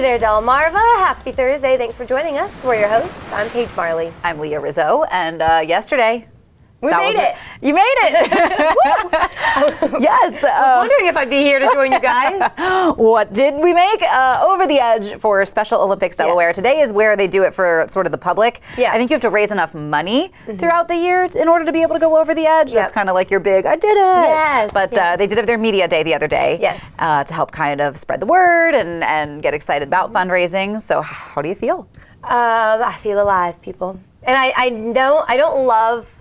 Hey there, Delmarva. Happy Thursday. Thanks for joining us. We're your hosts. I'm Paige Marley. I'm Leah Rizzo, and yesterday... We made it. You made it. Yes. I was wondering if I'd be here to join you guys. What did we make? Over the Edge for Special Olympics Delaware. Yes. Today is where they do it for sort of the public. Yeah. I think you have to raise enough money throughout the year in order to be able to go over the edge. That's kind of like your big, I did it. Yes. But they did have their media day the other day. Yes. To help kind of spread the word and get excited about fundraising. So how do you feel? I feel alive, people. And I don't love...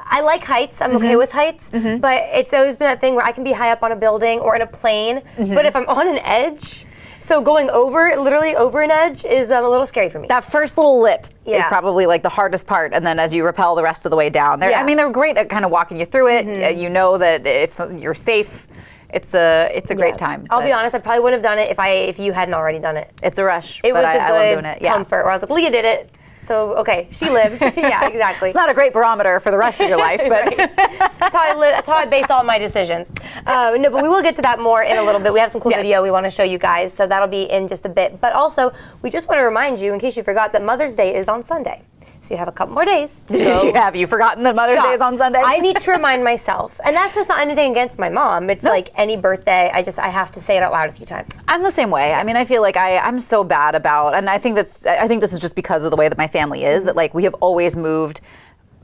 I like heights. I'm okay with heights, but it's always been that thing where I can be high up on a building or in a plane, but if I'm on an edge, so going literally over an edge is a little scary for me. That first little lip is Yeah. probably like the hardest part, and then as you rappel the rest of the way down, I mean, they're great at kind of walking you through it. You know that if you're safe, it's a great time. I'll be honest, I probably wouldn't have done it if you hadn't already done it. It's a rush. It was I love a doing it. good comfort where I was like, Leah did it. So, okay, she lived. Yeah, exactly. It's not a great barometer for the rest of your life, but That's how I live. That's how I base all my decisions. No, but we will get to that more in a little bit. We have some cool video we want to show you guys, so that'll be in just a bit. But also, we just want to remind you, in case you forgot, that Mother's Day is on Sunday. So you have a couple more days. Have you forgotten that Mother's Day is on Sunday? I need to remind myself. And that's just not anything against my mom. It's like any birthday, I have to say it out loud a few times. I'm the same way. I mean, I feel like I'm so bad about, and I think this is just because of the way that my family is, that like we have always moved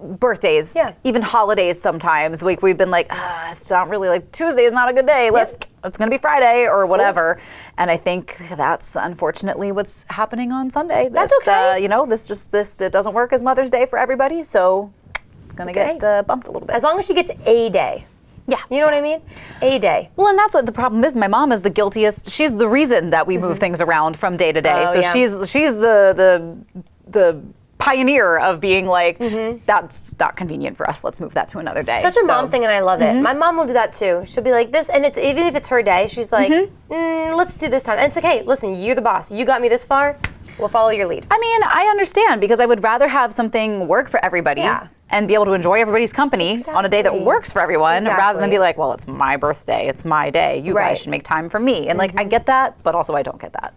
birthdays, even holidays sometimes. We've been like, it's not really like Tuesday is not a good day. It's going to be Friday or whatever. And I think that's unfortunately what's happening on Sunday. That's okay. It doesn't work as Mother's Day for everybody, so it's going to get bumped a little bit. As long as she gets a day. Yeah, you know what I mean? A day. Well, and that's what the problem is. My mom is the guiltiest. She's the reason that we move things around from day to day. She's the pioneer of being like, that's not convenient for us. Let's move that to another day. Such a mom thing, and I love it. My mom will do that too. She'll be like this, and it's even if it's her day, she's like, let's do this time. And it's like, hey, listen, you're the boss. You got me this far. We'll follow your lead. I mean, I understand because I would rather have something work for everybody. And be able to enjoy everybody's company on a day that works for everyone, rather than be like, well, it's my birthday, it's my day. You guys should make time for me. And like, I get that, but also I don't get that.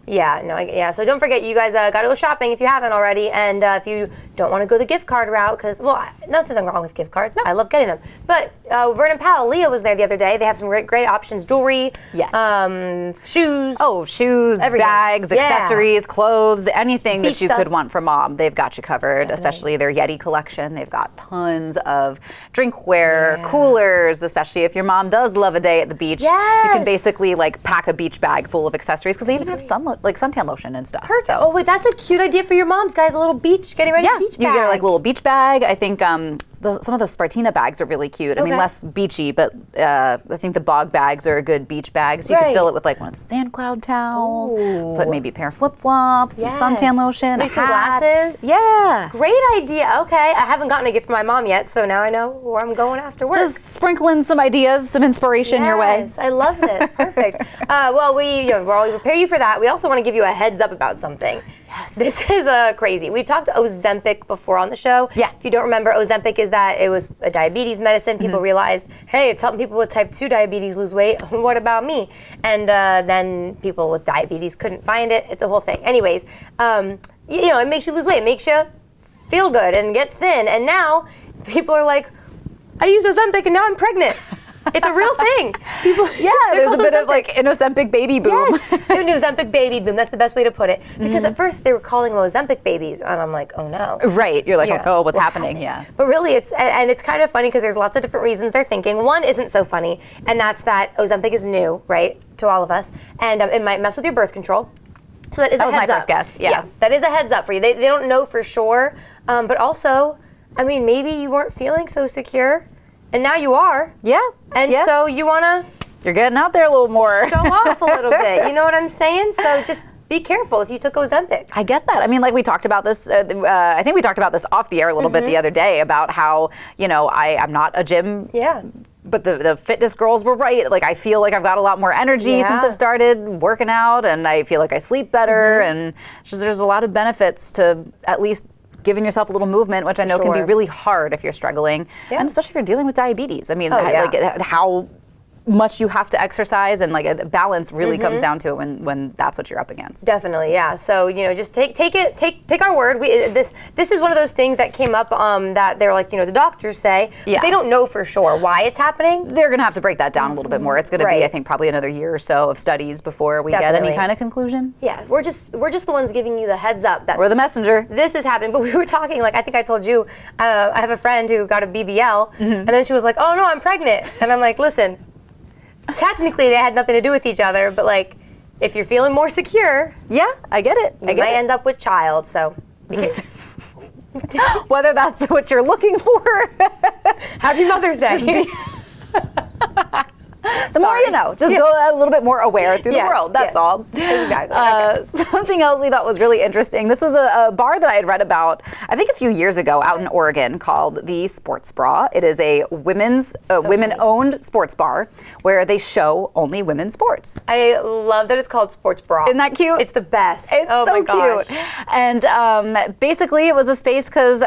So don't forget, you guys got to go shopping if you haven't already. And if you don't want to go the gift card route, because, well, nothing wrong with gift cards. No. I love getting them. But Vernon Powell, Leah was there the other day. They have some great options, jewelry, shoes. Oh, shoes, everything. Bags, accessories, clothes, anything Beach that you stuff. could want for mom. They've got you covered, especially their Yeti collection. They've got tons of drinkware, coolers, especially if your mom does love a day at the beach. You can basically like pack a beach bag full of accessories because they even have suntan lotion and stuff. Perfect. Oh, wait, that's a cute idea for your moms, guys. A little beach, getting ready beach bag. You get like a little beach bag. I think some of the Spartina bags are really cute. I mean, less beachy, but I think the bog bags are a good beach bags. You can fill it with like one of the sand cloud towels, put maybe a pair of flip-flops, some suntan lotion, maybe some glasses. Yeah. Great idea. Okay, I haven't gotten a gift from my mom yet, so now I know where I'm going after work. Just sprinkle in some ideas, some inspiration your way. Yes, I love this. Perfect. Well, we prepare you for that. We also want to give you a heads up about something. Yes. This is crazy. We've talked Ozempic before on the show. Yeah. If you don't remember, Ozempic is that it was a diabetes medicine. People realized, hey, it's helping people with type 2 diabetes lose weight. What about me? And then people with diabetes couldn't find it. It's a whole thing. Anyways, it makes you lose weight. It makes you feel good and get thin. And now people are like, I use Ozempic and now I'm pregnant. It's a real thing. People, there's a bit of like an Ozempic baby boom. Yes, an Ozempic baby boom. That's the best way to put it. Because at first they were calling them Ozempic babies, and I'm like, oh no. Right. You're like, oh, what's happening? Yeah. But really, it's kind of funny because there's lots of different reasons they're thinking. One isn't so funny, and that's that Ozempic is new, right, to all of us, and it might mess with your birth control. So that is a heads up. That was my first guess. Yeah. That is a heads up for you. They don't know for sure, but also, I mean, maybe you weren't feeling so secure. And now you are. Yeah. And so you want to... You're getting out there a little more. Show off a little bit. You know what I'm saying? So just be careful if you took Ozempic. I get that. I mean, like we talked about this, I think we talked about this off the air a little bit the other day about how, I'm not a gym. Yeah. But the fitness girls were right. Like, I feel like I've got a lot more energy since I've started working out, and I feel like I sleep better, and there's a lot of benefits to at least giving yourself a little movement, which I know can be really hard if you're struggling, and especially if you're dealing with diabetes. I mean, how much you have to exercise, and like a balance really comes down to it when that's what you're up against. Definitely, yeah. So just take our word. This is one of those things that came up that they're like, the doctors say, but they don't know for sure why it's happening. They're gonna have to break that down a little bit more. It's gonna be, I think, probably another year or so of studies before we get any kind of conclusion. Yeah, we're just the ones giving you the heads up that we're the messenger. This is happening. But we were talking, like I think I told you, I have a friend who got a BBL, and then she was like, "Oh no, I'm pregnant," and I'm like, "Listen, technically they had nothing to do with each other, but like if you're feeling more secure, yeah, I get it. You might end up with child." So whether that's what you're looking for, Happy Mother's Day. The more you know, just go a little bit more aware through the world. That's all. Exactly. Something else we thought was really interesting. This was a bar that I had read about, I think a few years ago, out in Oregon, called the Sports Bra. It is a women-owned sports bar where they show only women's sports. I love that it's called Sports Bra. Isn't that cute? It's the best. It's so my gosh. cute. And basically, it was a space because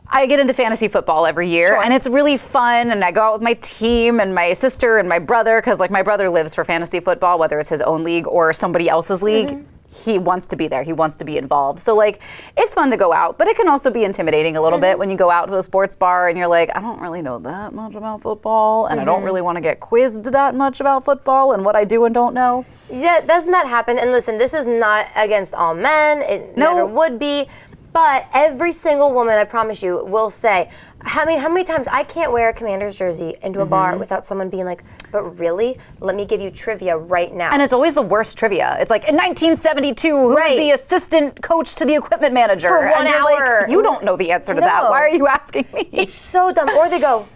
I get into fantasy football every year, and it's really fun, and I go out with my team and my sister and my brother, because like my brother lives for fantasy football, whether it's his own league or somebody else's league. He wants to be there. He wants to be involved. So like, it's fun to go out, but it can also be intimidating a little bit when you go out to a sports bar and you're like, I don't really know that much about football, and I don't really want to get quizzed that much about football and what I do and don't know. Yeah, doesn't that happen? And listen, this is not against all men. It never would be. But every single woman, I promise you, will say, how many times I can't wear a Commander's jersey into a bar without someone being like, but really? Let me give you trivia right now. And it's always the worst trivia. It's like, in 1972, who was the assistant coach to the equipment manager? For 1 hour. Like, you don't know the answer to that. Why are you asking me? It's so dumb. Or they go,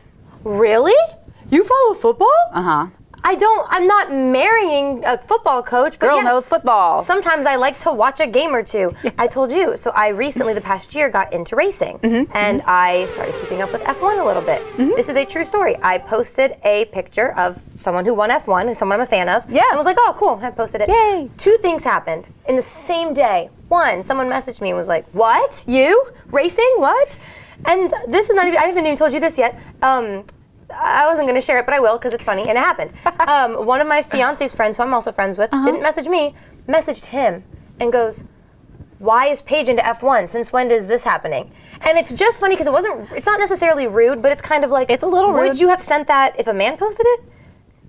really? You follow football? I'm not marrying a football coach, but Girl knows football. Sometimes I like to watch a game or two. I told you. So I recently, the past year, got into racing, and I started keeping up with F1 a little bit. This is a true story. I posted a picture of someone who won F1, someone I'm a fan of. Yeah. And I was like, oh, cool. I posted it. Yay. 2 things happened in the same day. One, someone messaged me and was like, what? You? Racing? What? And this is not even, I haven't even told you this yet. I wasn't going to share it, but I will because it's funny, and it happened. One of my fiance's friends, who I'm also friends with, didn't message me, messaged him, and goes, why is Paige into F1? Since when is this happening? And it's just funny because it's not necessarily rude, but it's kind of like, it's a little rude. Would you have sent that if a man posted it?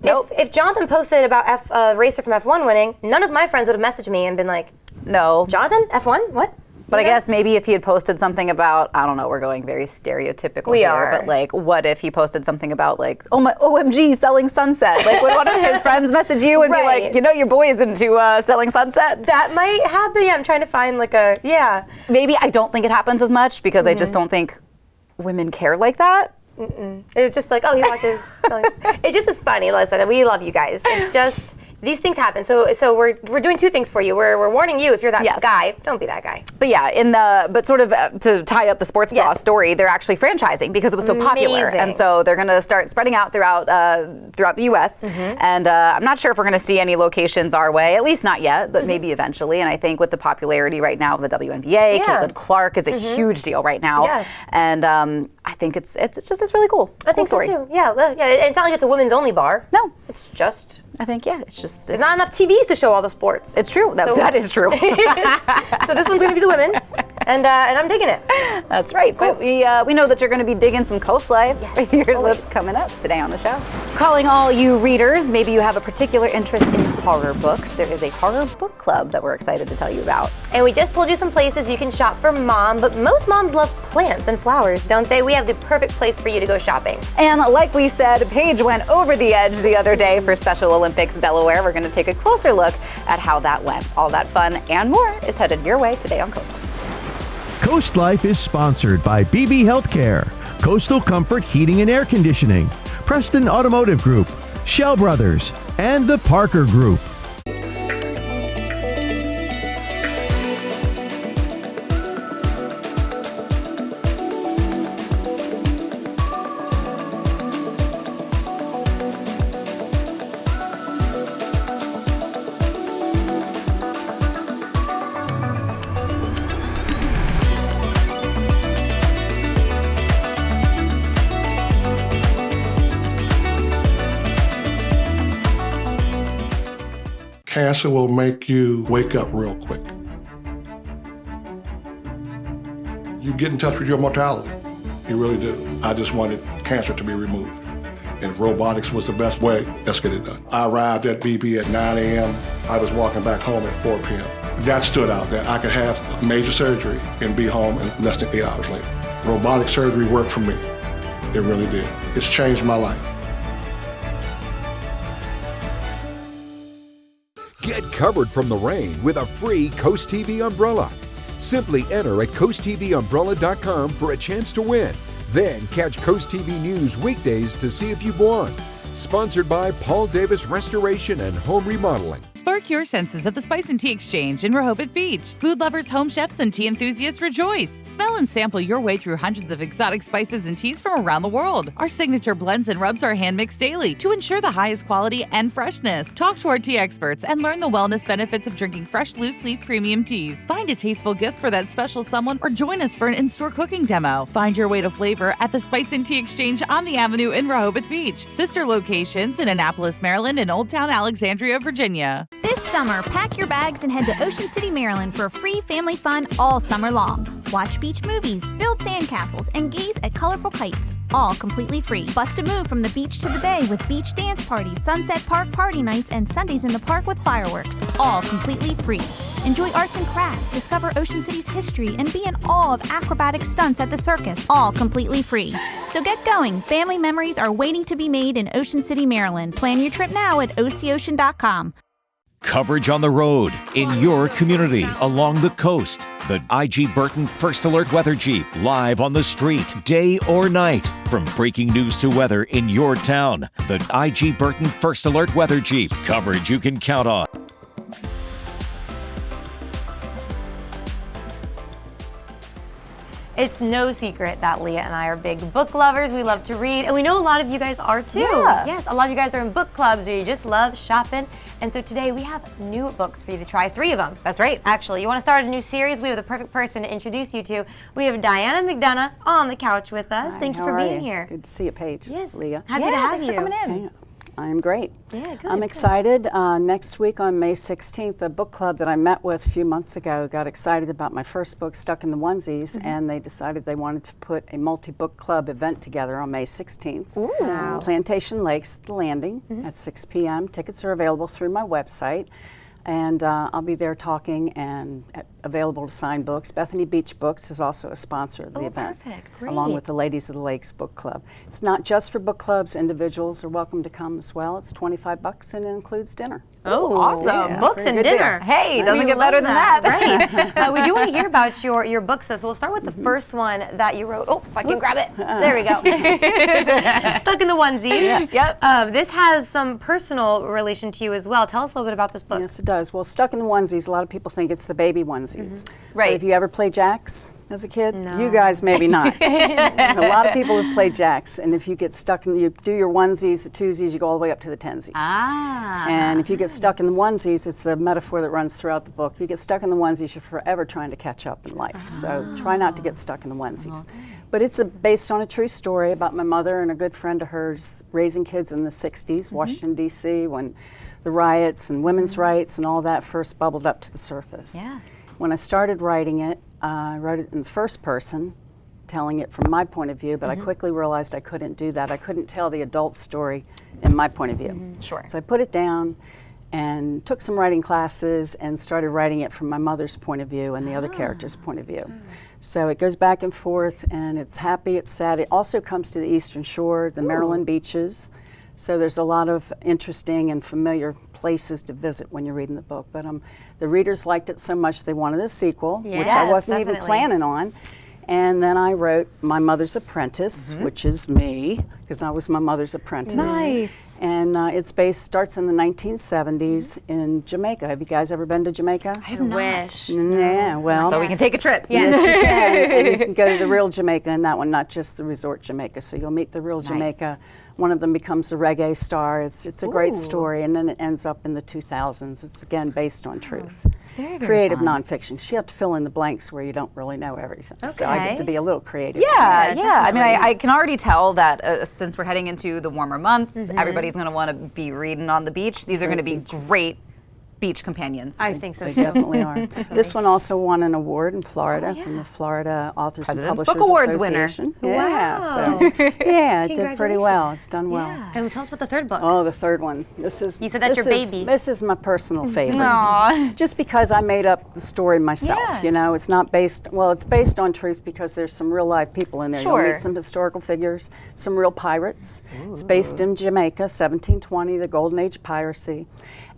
Nope. If Jonathan posted about racer from F1 winning, none of my friends would have messaged me and been like, no. Jonathan, F1? What? But I guess maybe if he had posted something about, I don't know, we're going very stereotypical here, but like, what if he posted something about like, oh my, OMG, selling Sunset? Like, would one of his friends message you and be like, your boy is into selling Sunset? That might happen. Yeah, I'm trying to find like Maybe I don't think it happens as much because I just don't think women care like that. It's just like, oh, he watches selling. It just is funny. Listen, we love you guys. It's just, these things happen. So we're doing 2 things for you. We're warning you if you're that guy, don't be that guy. But yeah, but sort of to tie up the sports bra story, they're actually franchising because it was so popular, and so they're going to start spreading out throughout the U.S. And I'm not sure if we're going to see any locations our way, at least not yet, but maybe eventually. And I think with the popularity right now of the WNBA, Caitlin Clark is a huge deal right now, and I think it's really cool. I think so too. Yeah. It's not like it's a women's only bar. No, it's just. I think it's just. There's not enough TVs to show all the sports. It's true. That is true. So this one's going to be the women's, and I'm digging it. That's right. Cool. But we know that you're going to be digging some Coast Life. Yes, here's what's coming up today on the show. Calling all you readers, maybe you have a particular interest in horror books. There is a horror book club that we're excited to tell you about. And we just told you some places you can shop for mom, but most moms love plants and flowers, don't they? We have the perfect place for you to go shopping. And like we said, Paige went over the edge the other day for Special Olympics Delaware. We're going to take a closer look at how that went. All that fun and more is headed your way today on COASTLIFE. Coast Life is sponsored by BB Healthcare, Coastal Comfort Heating and Air Conditioning, Preston Automotive Group, Shell Brothers, and the Parker Group. Cancer will make you wake up real quick. You get in touch with your mortality. You really do. I just wanted cancer to be removed. And robotics was the best way. Let's get it done. I arrived at BB at 9 a.m. I was walking back home at 4 p.m. That stood out, that I could have major surgery and be home in less than 8 hours later. Robotic surgery worked for me. It really did. It's changed my life. Get covered from the rain with a free Coast TV umbrella. Simply enter at coasttvumbrella.com for a chance to win. Then catch Coast TV News weekdays to see if you've won. Sponsored by Paul Davis Restoration and Home Remodeling. Spark your senses at the Spice and Tea Exchange in Rehoboth Beach. Food lovers, home chefs, and tea enthusiasts rejoice. Smell and sample your way through hundreds of exotic spices and teas from around the world. Our signature blends and rubs are hand-mixed daily to ensure the highest quality and freshness. Talk to our tea experts and learn the wellness benefits of drinking fresh, loose-leaf premium teas. Find a tasteful gift for that special someone or join us for an in-store cooking demo. Find your way to flavor at the Spice and Tea Exchange on the Avenue in Rehoboth Beach. Sister locations in Annapolis, Maryland, and Old Town Alexandria, Virginia. This summer, pack your bags and head to Ocean City, Maryland for free family fun all summer long. Watch beach movies, build sandcastles, and gaze at colorful kites, all completely free. Bust a move from the beach to the bay with beach dance parties, Sunset Park party nights, and Sundays in the park with fireworks, all completely free. Enjoy arts and crafts, discover Ocean City's history, and be in awe of acrobatic stunts at the circus, all completely free. So get going. Family memories are waiting to be made in Ocean City, Maryland. Plan your trip now at ococean.com. Coverage on the road, in your community, along the coast. The IG Burton First Alert Weather Jeep, live on the street, day or night. From breaking news to weather in your town. The IG Burton First Alert Weather Jeep, coverage you can count on. It's no secret that Leah and I are big book lovers. We love to read, and we know a lot of you guys are too. Yeah. Yes, a lot of you guys are in book clubs, or you just love shopping. And so today we have new books for you to try, 3 of them. That's right. Actually, you want to start a new series? We have the perfect person to introduce you to. We have Diana McDonough on the couch with us. Hi, Thank you how for are being here. Good to see you, Paige. Yes, Leah. happy to have thanks you. for coming in. Yeah, I'm great. Yeah, good. I'm excited. Next week on May 16th, a book club that I met with a few months ago got excited about my first book, Stuck in the Onesies, and they decided they wanted to put a multi-book club event together on May 16th. Ooh. Wow. Plantation Lakes at the Landing at 6 p.m. Tickets are available through my website. And I'll be there talking and available to sign books. Bethany Beach Books is also a sponsor of the event, perfect. along Great. with the Ladies of the Lakes Book Club. It's not just for book clubs. Individuals are welcome to come as well. It's $25 and it includes dinner. Oh, awesome. Yeah, Books pretty and good deal. dinner. Hey, We doesn't get love better than that. Right. We do want to hear about your books, though. So we'll start with the first one that you wrote. Oh, if I can grab it. There we go. Stuck in the Onesies. Yes. Yep. This has some personal relation to you as well. Tell us a little bit about this book. Yes, it does. Well, Stuck in the Onesies, a lot of people think it's the baby onesies. Right. But have you ever played jacks as a kid? No. You guys maybe not. A lot of people have played jacks, and if you get stuck in, you do your onesies, the twosies, you go all the way up to the tensies. Ah. And if you get stuck in the onesies, it's a metaphor that runs throughout the book. If you get stuck in the onesies, you're forever trying to catch up in life. So try not to get stuck in the onesies. But it's based on a true story about my mother and a good friend of hers raising kids in the 60s, Washington, D.C., when the riots and women's rights and all that first bubbled up to the surface. Yeah. When I started writing it, I wrote it in the first person, telling it from my point of view, but I quickly realized I couldn't do that. I couldn't tell the adult story in my point of view. Sure. So I put it down and took some writing classes and started writing it from my mother's point of view and the other character's point of view. So it goes back and forth, and it's happy, it's sad. It also comes to the Eastern Shore, the Maryland beaches. So there's a lot of interesting and familiar places to visit when you're reading the book. But the readers liked it so much they wanted a sequel, which I Yes, wasn't even definitely. planning on. And then I wrote My Mother's Apprentice, which is me, because I was my mother's apprentice. Nice. And starts in the 1970s in Jamaica. Have you guys ever been to Jamaica? I have not. Wish. Yeah, well. So we can take a trip. Yes, you can. And you can go to the real Jamaica in that one, not just the resort Jamaica. So you'll meet the real Jamaica. One of them becomes a reggae star. It's a great story, and then it ends up in the 2000s. It's again based on truth. Very, very Creative fun. nonfiction. You have to fill in the blanks where you don't really know everything. So I get to be a little creative. Yeah, yeah. I mean, I can already tell that since we're heading into the warmer months, everybody's going to want to be reading on the beach. These are going to be great beach companions. I think so They too. definitely are. This one also won an award in Florida from the Florida Authors President's and Publishers Book Awards winner. Association. Yeah, Wow. so yeah, it did pretty well. It's done well. And tell us about the third book. Oh, the third one. This is You said that's this your is- baby. This is my personal favorite. Aw. Just because I made up the story myself, Yeah. you know, it's not based. Well, it's based on truth because there's some real live people in there. You'll Sure. meet some historical figures, some real pirates. It's based in Jamaica, 1720, the golden age of piracy.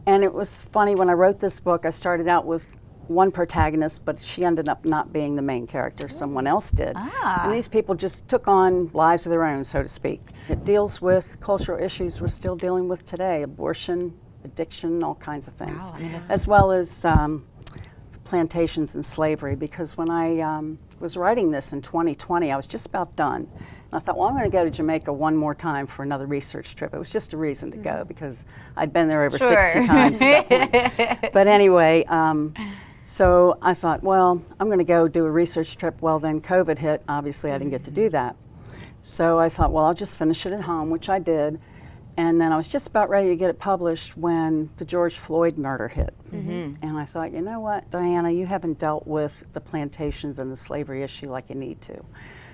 And it was funny when I wrote this book. I started out with one protagonist, but she ended up not being the main character. Someone else did. And these people just took on lives of their own, so to speak. It deals with cultural issues we're still dealing with today: abortion, addiction, all kinds of things, as well as plantations and slavery. Because when I was writing this in 2020, I was just about done. And I thought, well, I'm going to go to Jamaica one more time for another research trip. It was just a reason to go because I'd been there over 60 times at that point. But anyway, so I thought, well, I'm going to go do a research trip. Well, then COVID hit. Obviously, I didn't get to do that. So I thought, well, I'll just finish it at home, which I did. And then I was just about ready to get it published when the George Floyd murder hit. And I thought, you know what, Diana, you haven't dealt with the plantations and the slavery issue like you need to.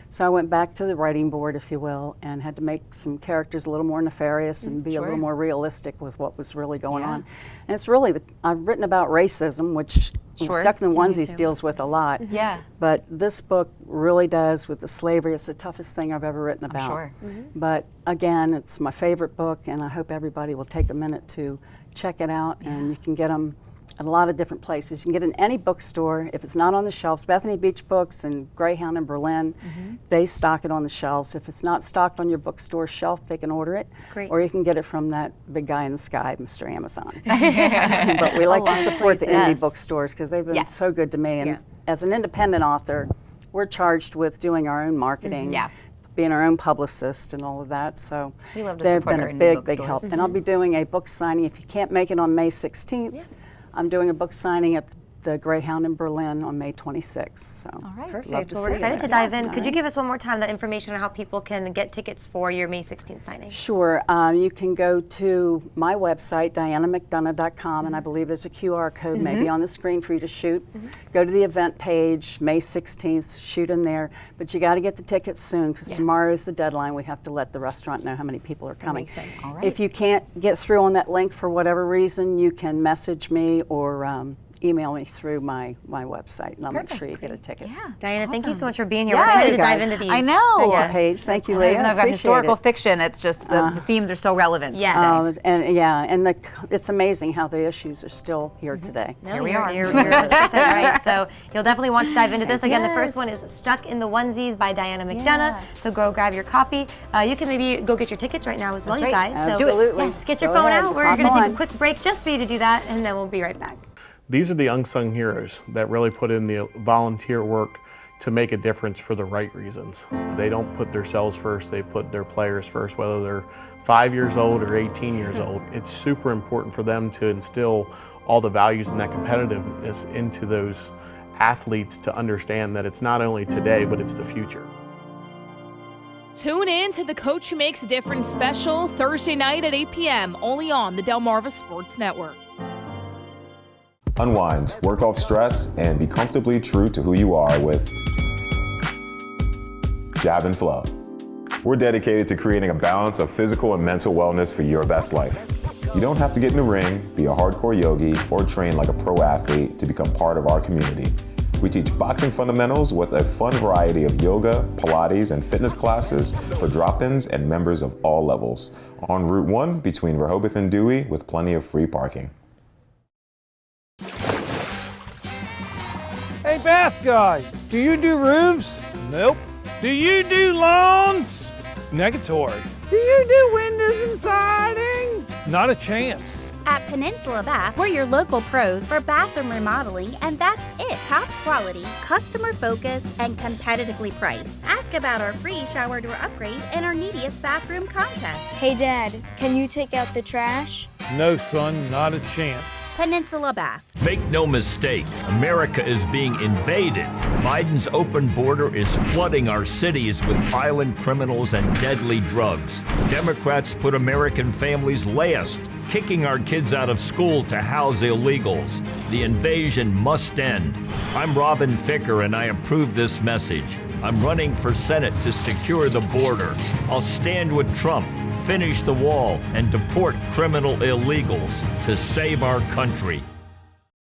So I went back to the writing board, if you will, and had to make some characters a little more nefarious and be a little more realistic with what was really going on. And it's really, I've written about racism, which Stuck in the Onesies deals with a lot. But this book really does with the slavery. It's the toughest thing I've ever written about. But again, it's my favorite book, and I hope everybody will take a minute to check it out. And you can get them at a lot of different places. You can get it in any bookstore. If it's not on the shelves, Bethany Beach Books and Greyhound in Berlin, they stock it on the shelves. If it's not stocked on your bookstore shelf, they can order it. Or you can get it from that big guy in the sky, Mr. Amazon. But we like to support the indie bookstores because they've been so good to me. And as an independent author, we're charged with doing our own marketing. Being our own publicist and all of that, so they've been a big help. And I'll be doing a book signing if you can't make it on May 16th. I'm doing a book signing at the Greyhound in Berlin on May 26th. So Perfect. Well, we're excited to dive in. Could you give us one more time that information on how people can get tickets for your May 16th signing? Sure. You can go to my website, dianamcdonough.com, and I believe there's a QR code maybe on the screen for you to shoot. Go to the event page, May 16th, shoot in there. But you got to get the tickets soon because tomorrow is the deadline. We have to let the restaurant know how many people are coming. That makes sense. If you can't get through on that link for whatever reason, you can message me or email me through my website, and I'll make sure you get a ticket. Diana, thank you so much for being here. We're excited to dive into these. I know. Thank you, Paige. Thank you, Leah. Even though I've got Appreciate historical it. fiction, it's just the themes are so relevant. Yes. And it's amazing how the issues are still here today. No, Here we are. You're 100% right. So you'll definitely want to dive into this. Again, the first one is Stuck in the Onesies by Diana McDonough. So go grab your copy. You can maybe go get your tickets right now as well, you guys. Absolutely. So yes, get your Go phone ahead. out. We're Hop going to take on. a quick break just for you to do that, and then we'll be right back. These are the unsung heroes that really put in the volunteer work to make a difference for the right reasons. They don't put themselves first, they put their players first, whether they're 5 years old or 18 years old. It's super important for them to instill all the values and that competitiveness into those athletes to understand that it's not only today, but it's the future. Tune in to the Coach Who Makes a Difference special Thursday night at 8 p.m. only on the Delmarva Sports Network. Unwind, work off stress, and be comfortably true to who you are with Jab and Flow. We're dedicated to creating a balance of physical and mental wellness for your best life. You don't have to get in the ring, be a hardcore yogi, or train like a pro athlete to become part of our community. We teach boxing fundamentals with a fun variety of yoga, Pilates, and fitness classes for drop-ins and members of all levels. On Route 1 between Rehoboth and Dewey with plenty of free parking. Hey, bath guy, do you do roofs? Nope. Do you do lawns? Negatory. Do you do windows and siding? Not a chance. At Peninsula Bath, we're your local pros for bathroom remodeling, and that's it. Top quality, customer focused, and competitively priced. Ask about our free shower door upgrade and our neediest bathroom contest. Hey, Dad, can you take out the trash? No, son, not a chance. Peninsula Bath. Make no mistake, America is being invaded. Biden's open border is flooding our cities with violent criminals and deadly drugs. Democrats put American families last, kicking our kids out of school to house illegals. The invasion must end. I'm Robin Ficker, and I approve this message. I'm running for Senate to secure the border. I'll stand with Trump, finish the wall, and deport criminal illegals to save our country.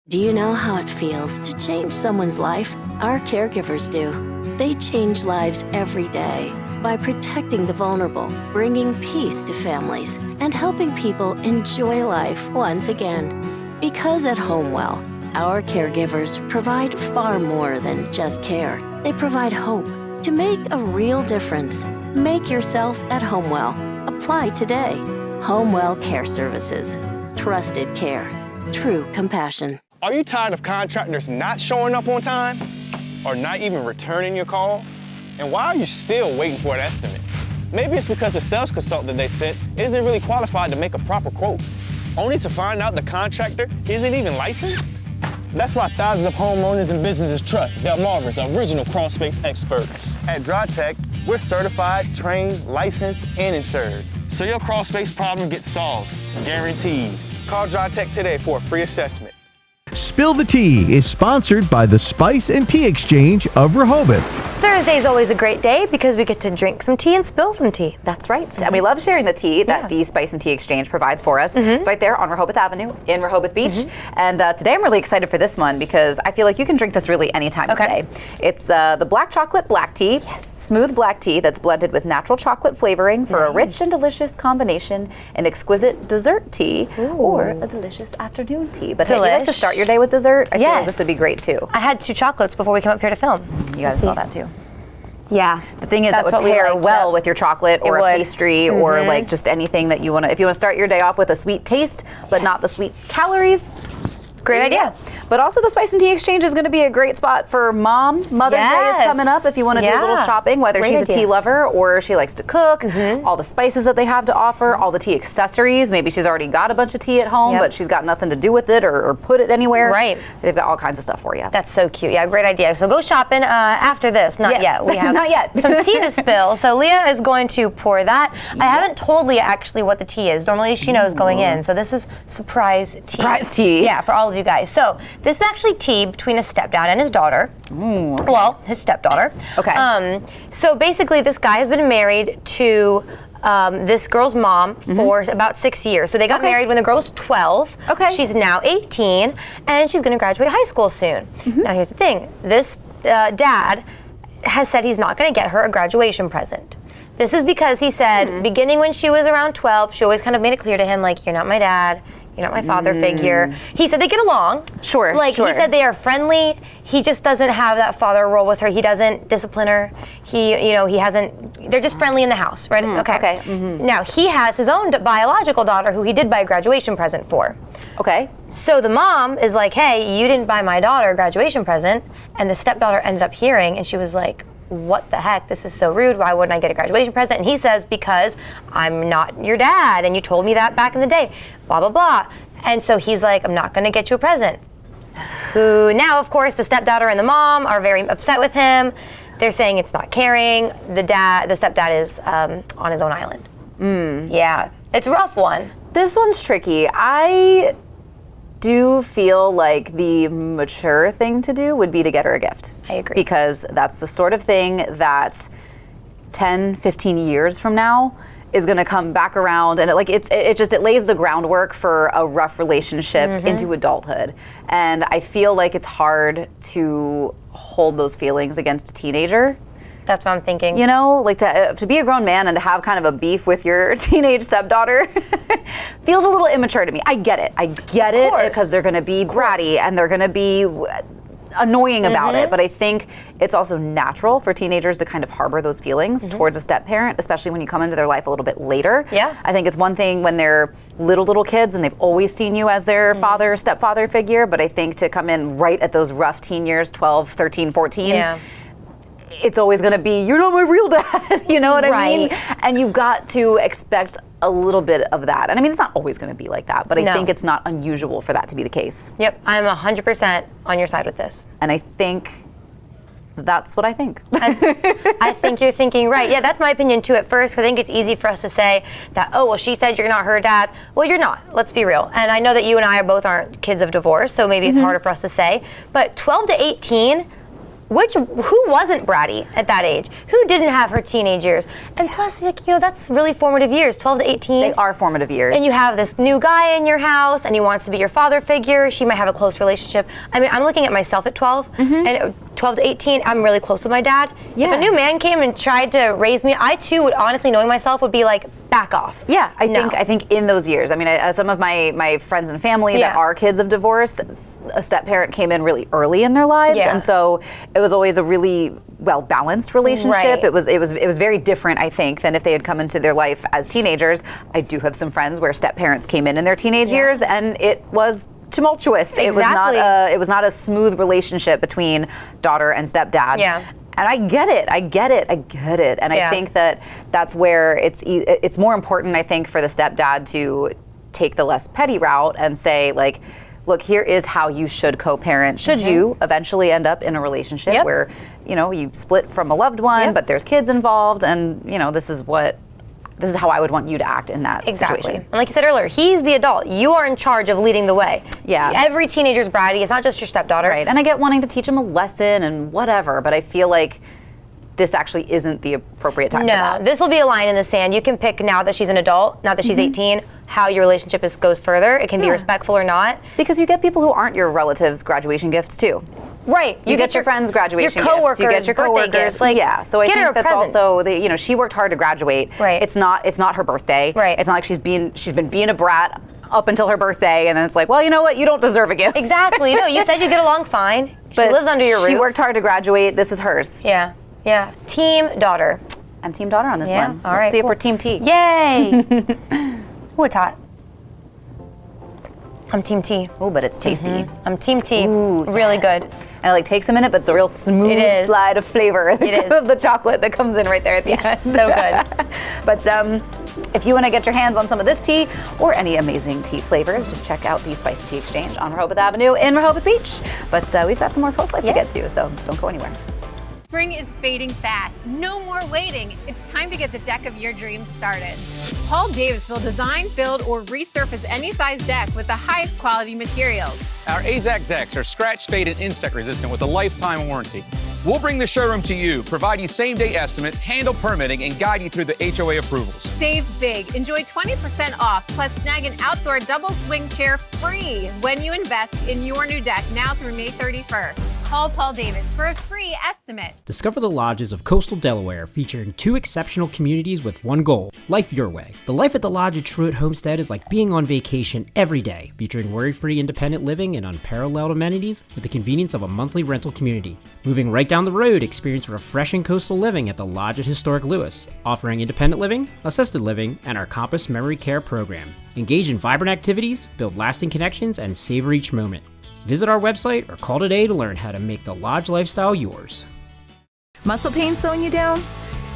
Do you know how it feels to change someone's life? Our caregivers do. They change lives every day by protecting the vulnerable, bringing peace to families, and helping people enjoy life once again. Because at Homewell, our caregivers provide far more than just care. They provide hope to make a real difference. Make yourself at Homewell. Apply today. Homewell Care Services. Trusted care. True compassion. Are you tired of contractors not showing up on time or not even returning your call? And why are you still waiting for an estimate? Maybe it's because the sales consultant they sent isn't really qualified to make a proper quote, only to find out the contractor isn't even licensed? That's why thousands of homeowners and businesses trust Delmarva's original crawl space experts. At DryTech, we're certified, trained, licensed, and insured. So your crawl space problem gets solved, guaranteed. Call DryTech today for a free assessment. Spill the Tea is sponsored by the Spice and Tea Exchange of Rehoboth. Thursday is always a great day because we get to drink some tea and spill some tea. That's right. And we love sharing the tea that the Spice and Tea Exchange provides for us. It's right there on Rehoboth Avenue in Rehoboth Beach. And today I'm really excited for this one because I feel like you can drink this really any time of day. It's the black chocolate black tea, smooth black tea that's blended with natural chocolate flavoring for a rich and delicious combination, an exquisite dessert tea, or a delicious afternoon tea. But hey, you like to start your day with dessert? I feel like this would be great too. I had 2 chocolates before we came up here to film. You guys saw that too. Yeah. The thing is that would pair well with your chocolate or a pastry or like just anything that you want to, if you want to start your day off with a sweet taste, but not the sweet calories. Great idea. But also the Spice and Tea Exchange is going to be a great spot for mom. Mother's Day is coming up if you want to do a little shopping, whether she's a tea lover or she likes to cook, all the spices that they have to offer, all the tea accessories. Maybe she's already got a bunch of tea at home, but she's got nothing to do with it or put it anywhere. Right. They've got all kinds of stuff for you. That's so cute. Yeah, great idea. So go shopping after this. Not yet. We have not yet. some tea to spill. So Leah is going to pour that. I haven't told Leah actually what the tea is. Normally she knows going in. So this is surprise tea. Surprise tea. Yeah, for all of you guys. So this is actually tea between a stepdad and his daughter. Well, his stepdaughter. Okay. So basically this guy has been married to this girl's mom for about 6 years. So they got married when the girl was 12. Okay. She's now 18 and she's going to graduate high school soon. Now here's the thing. This dad has said he's not going to get her a graduation present. This is because he said beginning when she was around 12, she always kind of made it clear to him like, you're not my dad. You're not my father figure. He said they get along. Sure. He said they are friendly. He just doesn't have that father role with her. He doesn't discipline her. He hasn't, they're just friendly in the house, right? Okay. Now, he has his own biological daughter who he did buy a graduation present for. Okay. So the mom is like, hey, you didn't buy my daughter a graduation present. And the stepdaughter ended up hearing, and she was like, what the heck? This is so rude. Why wouldn't I get a graduation present? And he says, because I'm not your dad, and you told me that back in the day, blah, blah, blah. And so he's like, I'm not going to get you a present. Who now, of course, the stepdaughter and the mom are very upset with him. They're saying it's not caring. The stepdad is on his own island. Yeah, it's a rough one. This one's tricky. I do feel like the mature thing to do would be to get her a gift. I agree. Because that's the sort of thing that 10, 15 years from now is going to come back around, and it lays the groundwork for a rough relationship into adulthood. And I feel like it's hard to hold those feelings against a teenager. That's what I'm thinking. You know, like to be a grown man and to have kind of a beef with your teenage stepdaughter feels a little immature to me. I get it because they're going to be bratty and they're going to be annoying about it, but I think it's also natural for teenagers to kind of harbor those feelings towards a step parent, especially when you come into their life a little bit later. Yeah. I think it's one thing when they're little kids and they've always seen you as their father, stepfather figure, but I think to come in right at those rough teen years, 12, 13, 14, it's always going to be, you're not my real dad, you know what I mean? And you've got to expect a little bit of that. And I mean, it's not always going to be like that, but I No. think it's not unusual for that to be the case. Yep, I'm 100% on your side with this. And I think that's what I think. I think you're thinking right. Yeah, that's my opinion too at first. I think it's easy for us to say that, oh, well, she said you're not her dad. Well, you're not. Let's be real. And I know that you and I both aren't kids of divorce, so maybe it's harder for us to say. But 12 to 18, who wasn't bratty at that age? Who didn't have her teenage years? And plus, like, you know, that's really formative years, 12 to 18. They are formative years. And you have this new guy in your house, and he wants to be your father figure. She might have a close relationship. I mean, I'm looking at myself at 12, and 12 to 18, I'm really close with my dad. Yeah. If a new man came and tried to raise me, I too would, honestly, knowing myself, would be like, back off. Yeah, I think in those years, I mean, some of my friends and family that are kids of divorce, a step parent came in really early in their lives, and so it was always a really well balanced relationship. Right. It was very different, I think, than if they had come into their life as teenagers. I do have some friends where step parents came in their teenage years, and it was tumultuous. Exactly. It was not a smooth relationship between daughter and stepdad. Yeah. And I get it. And I think that's where it's more important, I think, for the stepdad to take the less petty route and say, like, look, here is how you should co-parent. Should you eventually end up in a relationship where, you know, you split from a loved one, but there's kids involved, and, you know, this is how I would want you to act in that situation. And like you said earlier, he's the adult. You are in charge of leading the way. Yeah. Every teenager's bratty. It's not just your stepdaughter. Right. And I get wanting to teach him a lesson and whatever, but I feel like this actually isn't the appropriate time for that. No, this will be a line in the sand. You can pick now that she's an adult, now that she's 18, how your relationship goes further. It can be respectful or not. Because you get people who aren't your relatives' graduation gifts too. Right. You get your friends' graduation your coworkers, gifts. You get your birthday coworkers. gifts. Like, yeah. So I get her think a that's present. also you know, she worked hard to graduate. Right. It's not her birthday. Right. It's not like she's been being a brat up until her birthday, and then it's like, well, you know what? You don't deserve a gift. Exactly. No, you said you get along fine. She lives under your roof. She worked hard to graduate. This is hers. Yeah. Yeah. Team daughter. I'm team daughter on this one. All Let's right. see if we're team T. Yay. Ooh, it's hot. I'm team T. Ooh, but it's tasty. I'm team T. Ooh, really good. And it like takes a minute, but it's a real smooth slide of flavor of the chocolate that comes in right there at the end. So good. But if you want to get your hands on some of this tea or any amazing tea flavors, just check out the Spicy Tea Exchange on Rehoboth Avenue in Rehoboth Beach. But we've got some more Coast Life to get to, so don't go anywhere. Spring is fading fast. No more waiting. It's time to get the deck of your dreams started. Paul Davis will design, build, or resurface any size deck with the highest quality materials. Our AZAC decks are scratch, fade, and insect resistant with a lifetime warranty. We'll bring the showroom to you, provide you same-day estimates, handle permitting, and guide you through the HOA approvals. Save big. Enjoy 20% off, plus snag an outdoor double swing chair free when you invest in your new deck now through May 31st. Call Paul Davis for a free estimate. Discover the lodges of coastal Delaware, featuring 2 exceptional communities with one goal: life your way. The life at the Lodge at Truett Homestead is like being on vacation every day, featuring worry-free independent living and unparalleled amenities with the convenience of a monthly rental community. Moving right down the road, experience refreshing coastal living at the Lodge at Historic Lewis, offering independent living, assisted living, and our Compass Memory Care program. Engage in vibrant activities, build lasting connections, and savor each moment. Visit our website or call today to learn how to make the Lodge lifestyle yours. Muscle pain slowing you down?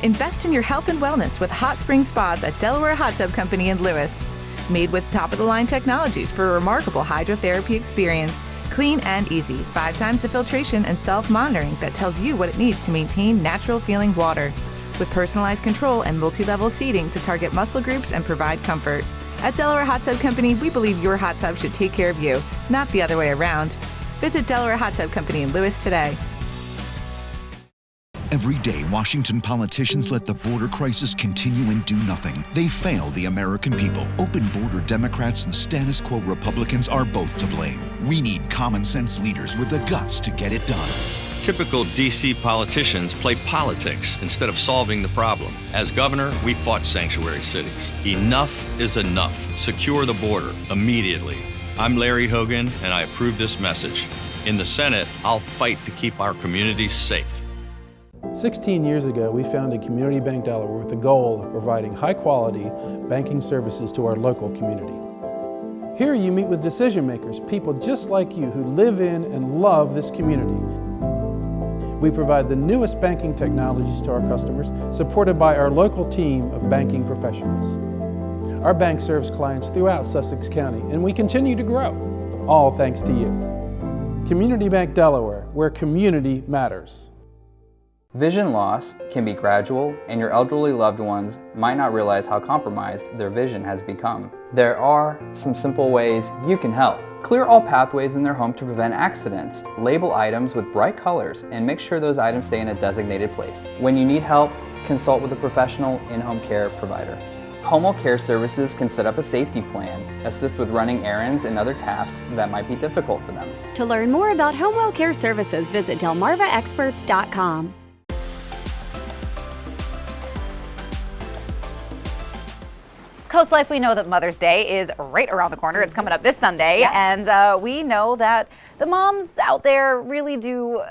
Invest in your health and wellness with Hot Spring Spas at Delaware Hot Tub Company in Lewis. Made with top-of-the-line technologies for a remarkable hydrotherapy experience. Clean and easy, 5 times the filtration and self-monitoring that tells you what it needs to maintain natural-feeling water. With personalized control and multi-level seating to target muscle groups and provide comfort. At Delaware Hot Tub Company, we believe your hot tub should take care of you, not the other way around. Visit Delaware Hot Tub Company in Lewis today. Every day, Washington politicians let the border crisis continue and do nothing. They fail the American people. Open border Democrats and status quo Republicans are both to blame. We need common sense leaders with the guts to get it done. Typical D.C. politicians play politics instead of solving the problem. As governor, we fought sanctuary cities. Enough is enough. Secure the border immediately. I'm Larry Hogan, and I approve this message. In the Senate, I'll fight to keep our communities safe. 16 years ago, we founded Community Bank Delaware with the goal of providing high-quality banking services to our local community. Here you meet with decision makers, people just like you who live in and love this community. We provide the newest banking technologies to our customers, supported by our local team of banking professionals. Our bank serves clients throughout Sussex County, and we continue to grow, all thanks to you. Community Bank Delaware, where community matters. Vision loss can be gradual, and your elderly loved ones might not realize how compromised their vision has become. There are some simple ways you can help. Clear all pathways in their home to prevent accidents. Label items with bright colors and make sure those items stay in a designated place. When you need help, consult with a professional in-home care provider. Home care services can set up a safety plan, assist with running errands and other tasks that might be difficult for them. To learn more about home care services, visit delmarvaexperts.com. Coast Life, we know that Mother's Day is right around the corner. It's coming up this Sunday, and we know that the moms out there really do,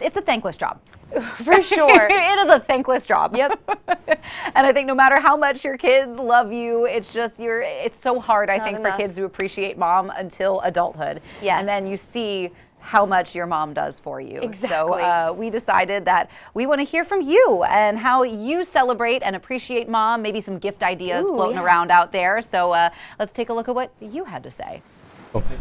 it's a thankless job. For sure. It is a thankless job. Yep. And I think no matter how much your kids love you, it's just, it's so hard, I think, for kids to appreciate mom until adulthood. Yes. And then you see how much your mom does for you. Exactly. So we decided that we want to hear from you and how you celebrate and appreciate mom, maybe some gift ideas floating around out there. So let's take a look at what you had to say.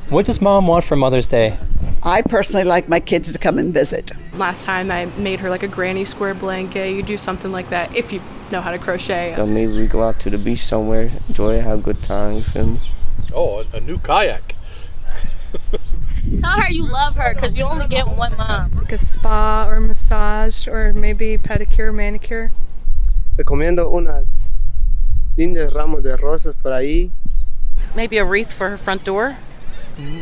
What does mom want for Mother's Day? I personally like my kids to come and visit. Last time I made her like a granny square blanket. You do something like that if you know how to crochet. So maybe we go out to the beach somewhere, enjoy it, have a good time, you feel me? Oh, a new kayak. Tell her you love her because you only get one mom. Like a spa or massage or maybe pedicure, manicure. Recomiendo unas lindas ramos de rosas por ahí. Maybe a wreath for her front door.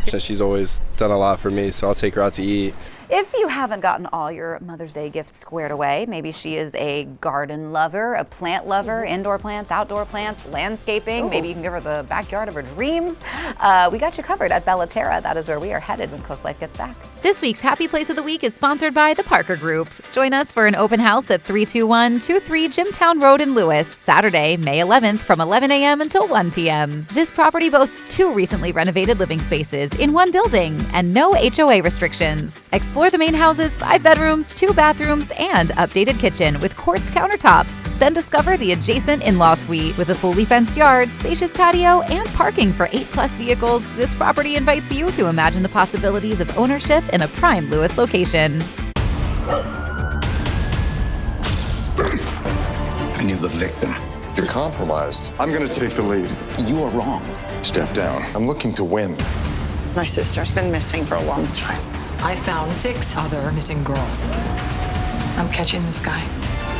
Since she's always done a lot for me, so I'll take her out to eat. If you haven't gotten all your Mother's Day gifts squared away, maybe she is a garden lover, a plant lover, indoor plants, outdoor plants, landscaping. Maybe you can give her the backyard of her dreams. We got you covered at Bella Terra. That is where we are headed when Coast Life gets back. This week's Happy Place of the Week is sponsored by the Parker Group. Join us for an open house at 32123 Jimtown Road in Lewis, Saturday, May 11th from 11 a.m. until 1 p.m. This property boasts 2 recently renovated living spaces in one building and no HOA restrictions. Explore the main house's 5 bedrooms, 2 bathrooms, and updated kitchen with quartz countertops. Then discover the adjacent in-law suite with a fully fenced yard, spacious patio, and parking for 8+ vehicles. This property invites you to imagine the possibilities of ownership in a prime Lewis location. I knew the victim. You're compromised. I'm gonna take the lead. You are wrong. Step down. I'm looking to win. My sister's been missing for a long time. I found 6 other missing girls. I'm catching this guy.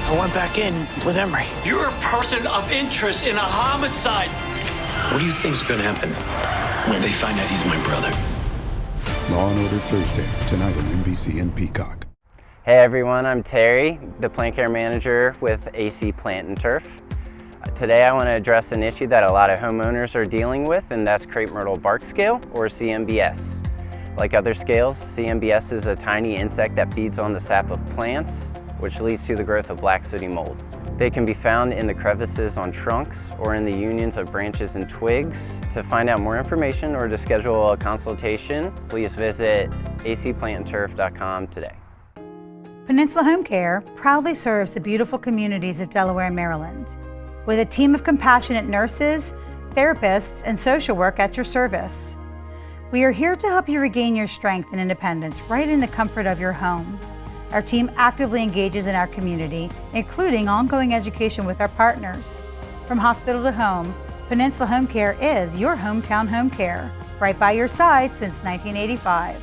I went back in with Emery. You're a person of interest in a homicide. What do you think's gonna happen when they find out he's my brother? Law & Order Thursday, tonight on NBC and Peacock. Hey everyone, I'm Terry, the plant care manager with AC Plant and Turf. Today I want to address an issue that a lot of homeowners are dealing with, and that's crepe myrtle bark scale, or CMBS. Like other scales, CMBS is a tiny insect that feeds on the sap of plants, which leads to the growth of black sooty mold. They can be found in the crevices on trunks or in the unions of branches and twigs. To find out more information or to schedule a consultation, please visit acplantandturf.com today. Peninsula Home Care proudly serves the beautiful communities of Delaware and Maryland, with a team of compassionate nurses, therapists, and social work at your service. We are here to help you regain your strength and independence right in the comfort of your home. Our team actively engages in our community, including ongoing education with our partners. From hospital to home, Peninsula Home Care is your hometown home care, right by your side since 1985.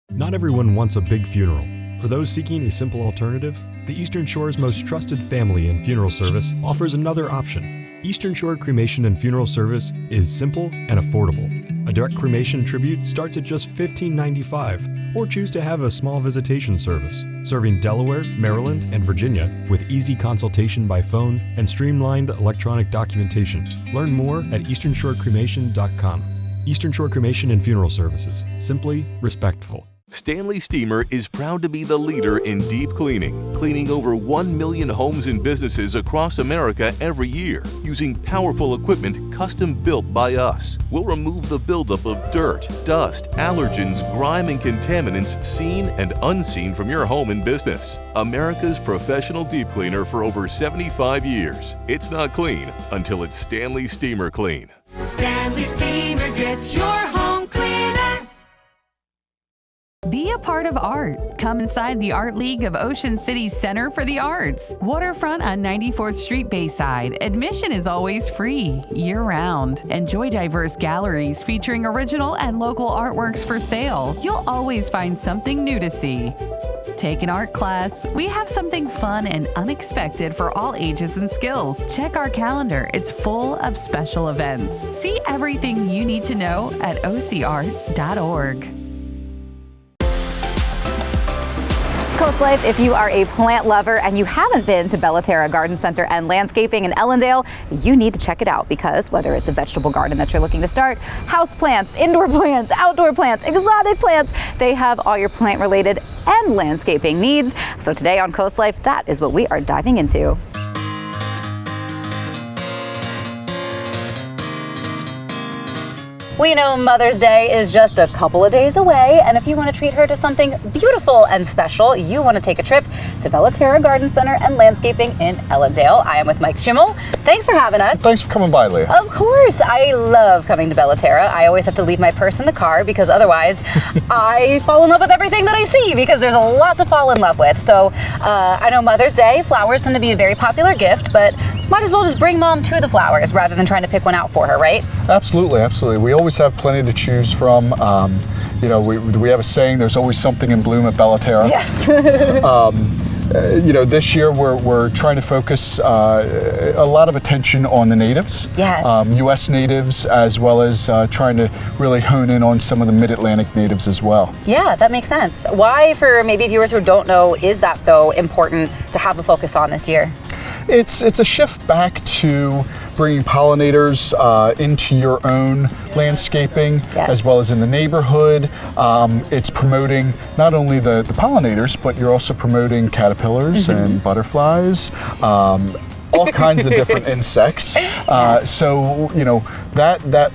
Not everyone wants a big funeral. For those seeking a simple alternative, the Eastern Shore's most trusted family and funeral service offers another option. Eastern Shore Cremation and Funeral Service is simple and affordable. A direct cremation tribute starts at just $15.95, or choose to have a small visitation service, serving Delaware, Maryland, and Virginia with easy consultation by phone and streamlined electronic documentation. Learn more at easternshorecremation.com. Eastern Shore Cremation and Funeral Services. Simply respectful. Stanley Steamer is proud to be the leader in deep cleaning, cleaning over 1 million homes and businesses across America every year, using powerful equipment custom built by us. We'll remove the buildup of dirt, dust, allergens, grime, and contaminants seen and unseen from your home and business. America's professional deep cleaner for over 75 years. It's not clean until it's Stanley Steamer Clean. Stanley Steamer gets your home cleaner. Be a part of art. Come inside the Art League of Ocean City's Center for the Arts. Waterfront on 94th Street Bayside. Admission is always free, year-round. Enjoy diverse galleries featuring original and local artworks for sale. You'll always find something new to see. Take an art class. We have something fun and unexpected for all ages and skills. Check our calendar. It's full of special events. See everything you need to know at ocart.org. Coast Life, if you are a plant lover and you haven't been to Bella Terra Garden Center and Landscaping in Ellendale, you need to check it out because whether it's a vegetable garden that you're looking to start, house plants, indoor plants, outdoor plants, exotic plants, they have all your plant related and landscaping needs. So today on Coast Life, that is what we are diving into. We know Mother's Day is just a couple of days away, and if you want to treat her to something beautiful and special, you want to take a trip to Bella Terra Garden Center and Landscaping in Ellendale. I am with Mike Schimmel. Thanks for having us. Thanks for coming by, Leah. Of course. I love coming to Bella Terra. I always have to leave my purse in the car because otherwise I fall in love with everything that I see because there's a lot to fall in love with. So I know Mother's Day, flowers tend to be a very popular gift, but might as well just bring Mom to the flowers rather than trying to pick one out for her, right? Absolutely, absolutely. We always have plenty to choose from. You know, we have a saying, there's always something in bloom at Bella Terra. Yes. You know, this year we're trying to focus a lot of attention on the natives. Yes. U.S. natives, as well as trying to really hone in on some of the mid-Atlantic natives as well. Yeah, that makes sense. Why, for maybe viewers who don't know, is that so important to have a focus on this year? It's a shift back to bringing pollinators into your own landscaping, yes, as well as in the neighborhood. It's promoting not only the pollinators, but you're also promoting caterpillars and butterflies. All kinds of different insects. Yes. So, you know, that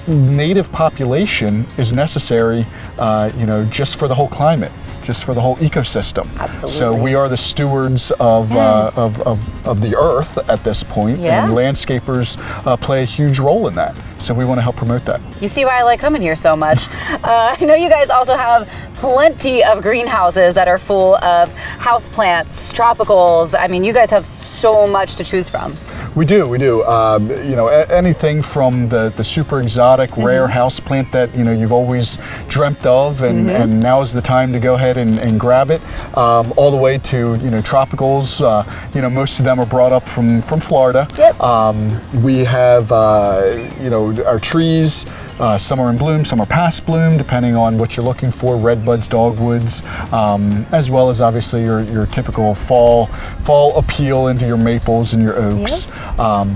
native population is necessary, you know, just for the whole climate, just for the whole ecosystem. Absolutely. So we are the stewards of the earth at this point, Yeah. and landscapers play a huge role in that. So we want to help promote that. You see why I like coming here so much. I know you guys also have plenty of greenhouses that are full of houseplants, tropicals. I mean, you guys have so much to choose from. We do. You know, anything from the super exotic, rare houseplant that, you know, you've always dreamt of, and now is the time to go ahead and grab it, all the way to, you know, tropicals. You know, most of them are brought up from Florida. Yep. We have, you know, our trees. Some are in bloom, some are past bloom, depending on what you're looking for. Redbuds, dogwoods, as well as obviously your typical fall appeal into your maples and your oaks. Yep.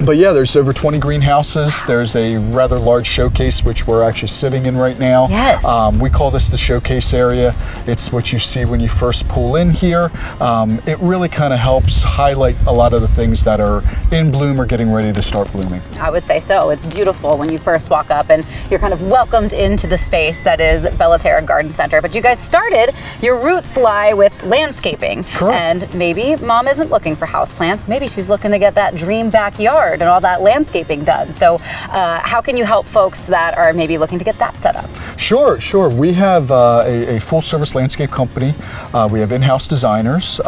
But yeah, there's over 20 greenhouses. There's a rather large showcase, which we're actually sitting in right now. Yes. We call this the showcase area. It's what you see when you first pull in here. It really kind of helps highlight a lot of the things that are in bloom or getting ready to start blooming. I would say so. It's beautiful when you first walk up and you're kind of welcomed into the space that is Bella Terra Garden Center. But you guys started, your roots lie with landscaping. Correct. And maybe Mom isn't looking for houseplants. Maybe she's looking to get that dream backyard and all that landscaping done. So how can you help folks that are maybe looking to get that set up? Sure. We have a full service landscape company. We have in-house designers.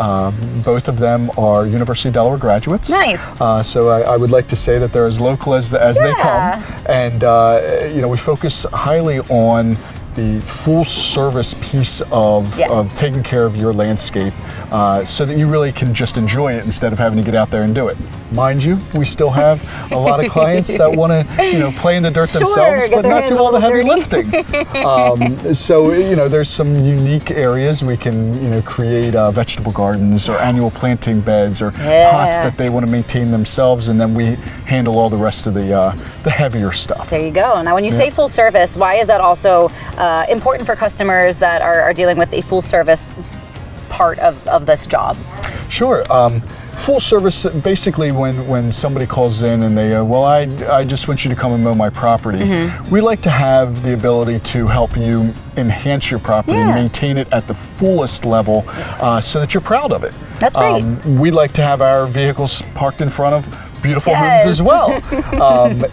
Both of them are University of Delaware graduates. Nice. So I would like to say that they're as local as they come. And you know, we focus highly on the full service piece of taking care of your landscape, so that you really can just enjoy it instead of having to get out there and do it. Mind you, we still have a lot of clients that want to, play in the dirt themselves, but not do all the heavy lifting. So, there's some unique areas we can, create vegetable gardens or annual planting beds or pots that they want to maintain themselves, and then we handle all the rest of the heavier stuff. There you go. Now, when you say full service, why is that also important for customers that are dealing with a full service part of this job? Sure. Full service, basically when somebody calls in and they go, well, I just want you to come and mow my property. We like to have the ability to help you enhance your property and maintain it at the fullest level so that you're proud of it. That's great. We like to have our vehicles parked in front of beautiful homes as well.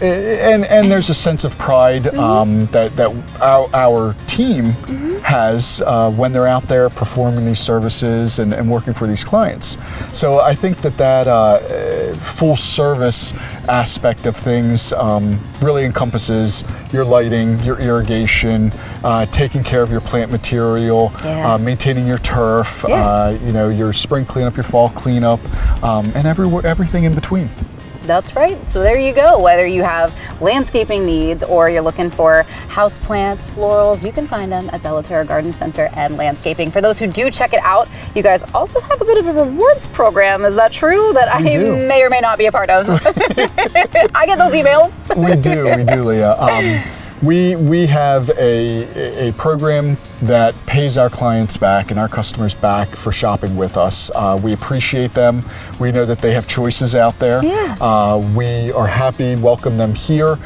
And there's a sense of pride that our team has when they're out there performing these services and working for these clients. So I think that full service aspect of things really encompasses your lighting, your irrigation, taking care of your plant material, maintaining your turf, your spring cleanup, your fall cleanup, and everything in between. That's right. So there you go. Whether you have landscaping needs or you're looking for house plants, florals, you can find them at Bella Terra Garden Center and Landscaping. For those who do check it out, you guys also have a bit of a rewards program. Is that true? That I may or may not be a part of. I get those emails. We do, Leah. We have a program that pays our clients back and our customers back for shopping with us. We appreciate them. We know that they have choices out there. We are happy, welcome them here.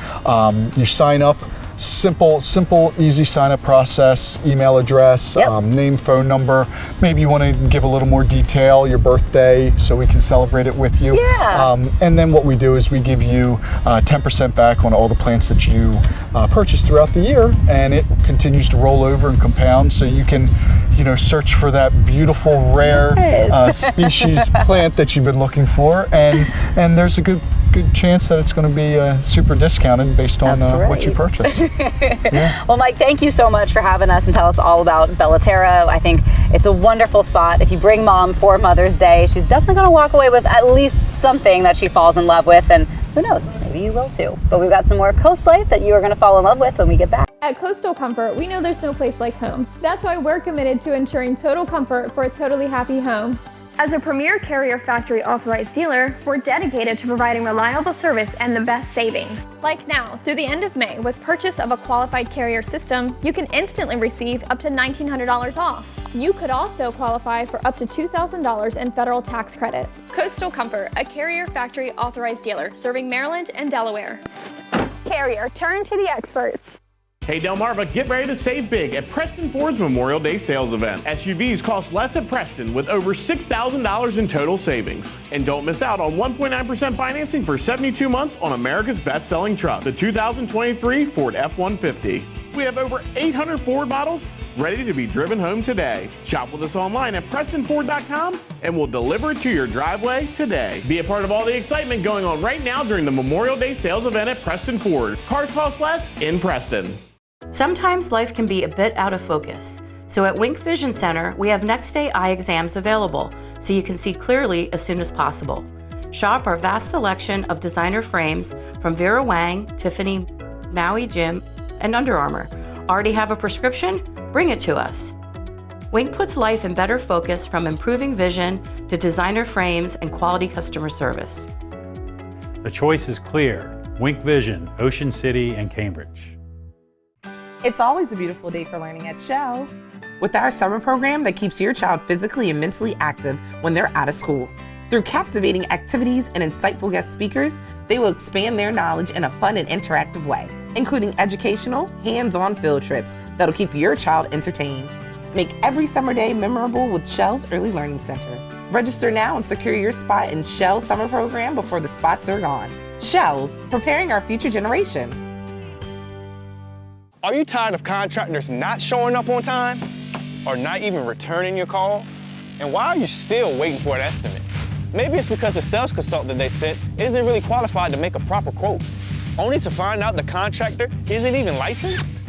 You sign up. Simple, easy sign-up process, email address, name, phone number. Maybe you want to give a little more detail, your birthday, so we can celebrate it with you. And then what we do is we give you 10% back on all the plants that you purchase throughout the year, and it continues to roll over and compound, so you can, search for that beautiful, rare species plant that you've been looking for, and there's a good chance that it's going to be super discounted based on what you purchase. Well, Mike, thank you so much for having us and tell us all about Bella Terra. I think it's a wonderful spot. If you bring mom for Mother's Day, she's definitely going to walk away with at least something that she falls in love with, and who knows, maybe you will too. But we've got some more Coast Life that you are going to fall in love with when we get back. At Coastal Comfort, we know there's no place like home. That's why we're committed to ensuring total comfort for a totally happy home. As a premier Carrier Factory authorized dealer, we're dedicated to providing reliable service and the best savings. Like now, through the end of May, with purchase of a qualified Carrier system, you can instantly receive up to $1,900 off. You could also qualify for up to $2,000 in federal tax credit. Coastal Comfort, a Carrier Factory authorized dealer serving Maryland and Delaware. Carrier, turn to the experts. Hey Delmarva, get ready to save big at Preston Ford's Memorial Day sales event. SUVs cost less at Preston with over $6,000 in total savings. And don't miss out on 1.9% financing for 72 months on America's best-selling truck, the 2023 Ford F-150. We have over 800 Ford models ready to be driven home today. Shop with us online at PrestonFord.com and we'll deliver it to your driveway today. Be a part of all the excitement going on right now during the Memorial Day sales event at Preston Ford. Cars cost less in Preston. Sometimes life can be a bit out of focus. So at Wink Vision Center, we have next day eye exams available so you can see clearly as soon as possible. Shop our vast selection of designer frames from Vera Wang, Tiffany, Maui Jim, and Under Armour. Already have a prescription? Bring it to us. Wink puts life in better focus, from improving vision to designer frames and quality customer service. The choice is clear. Wink Vision, Ocean City and Cambridge. It's always a beautiful day for learning at Shells. With our summer program that keeps your child physically and mentally active when they're out of school. Through captivating activities and insightful guest speakers, they will expand their knowledge in a fun and interactive way, including educational, hands-on field trips that'll keep your child entertained. Make every summer day memorable with Shells Early Learning Center. Register now and secure your spot in Shells summer program before the spots are gone. Shells, preparing our future generation. Are you tired of contractors not showing up on time or not even returning your call? And why are you still waiting for an estimate? Maybe it's because the sales consultant they sent isn't really qualified to make a proper quote, only to find out the contractor isn't even licensed?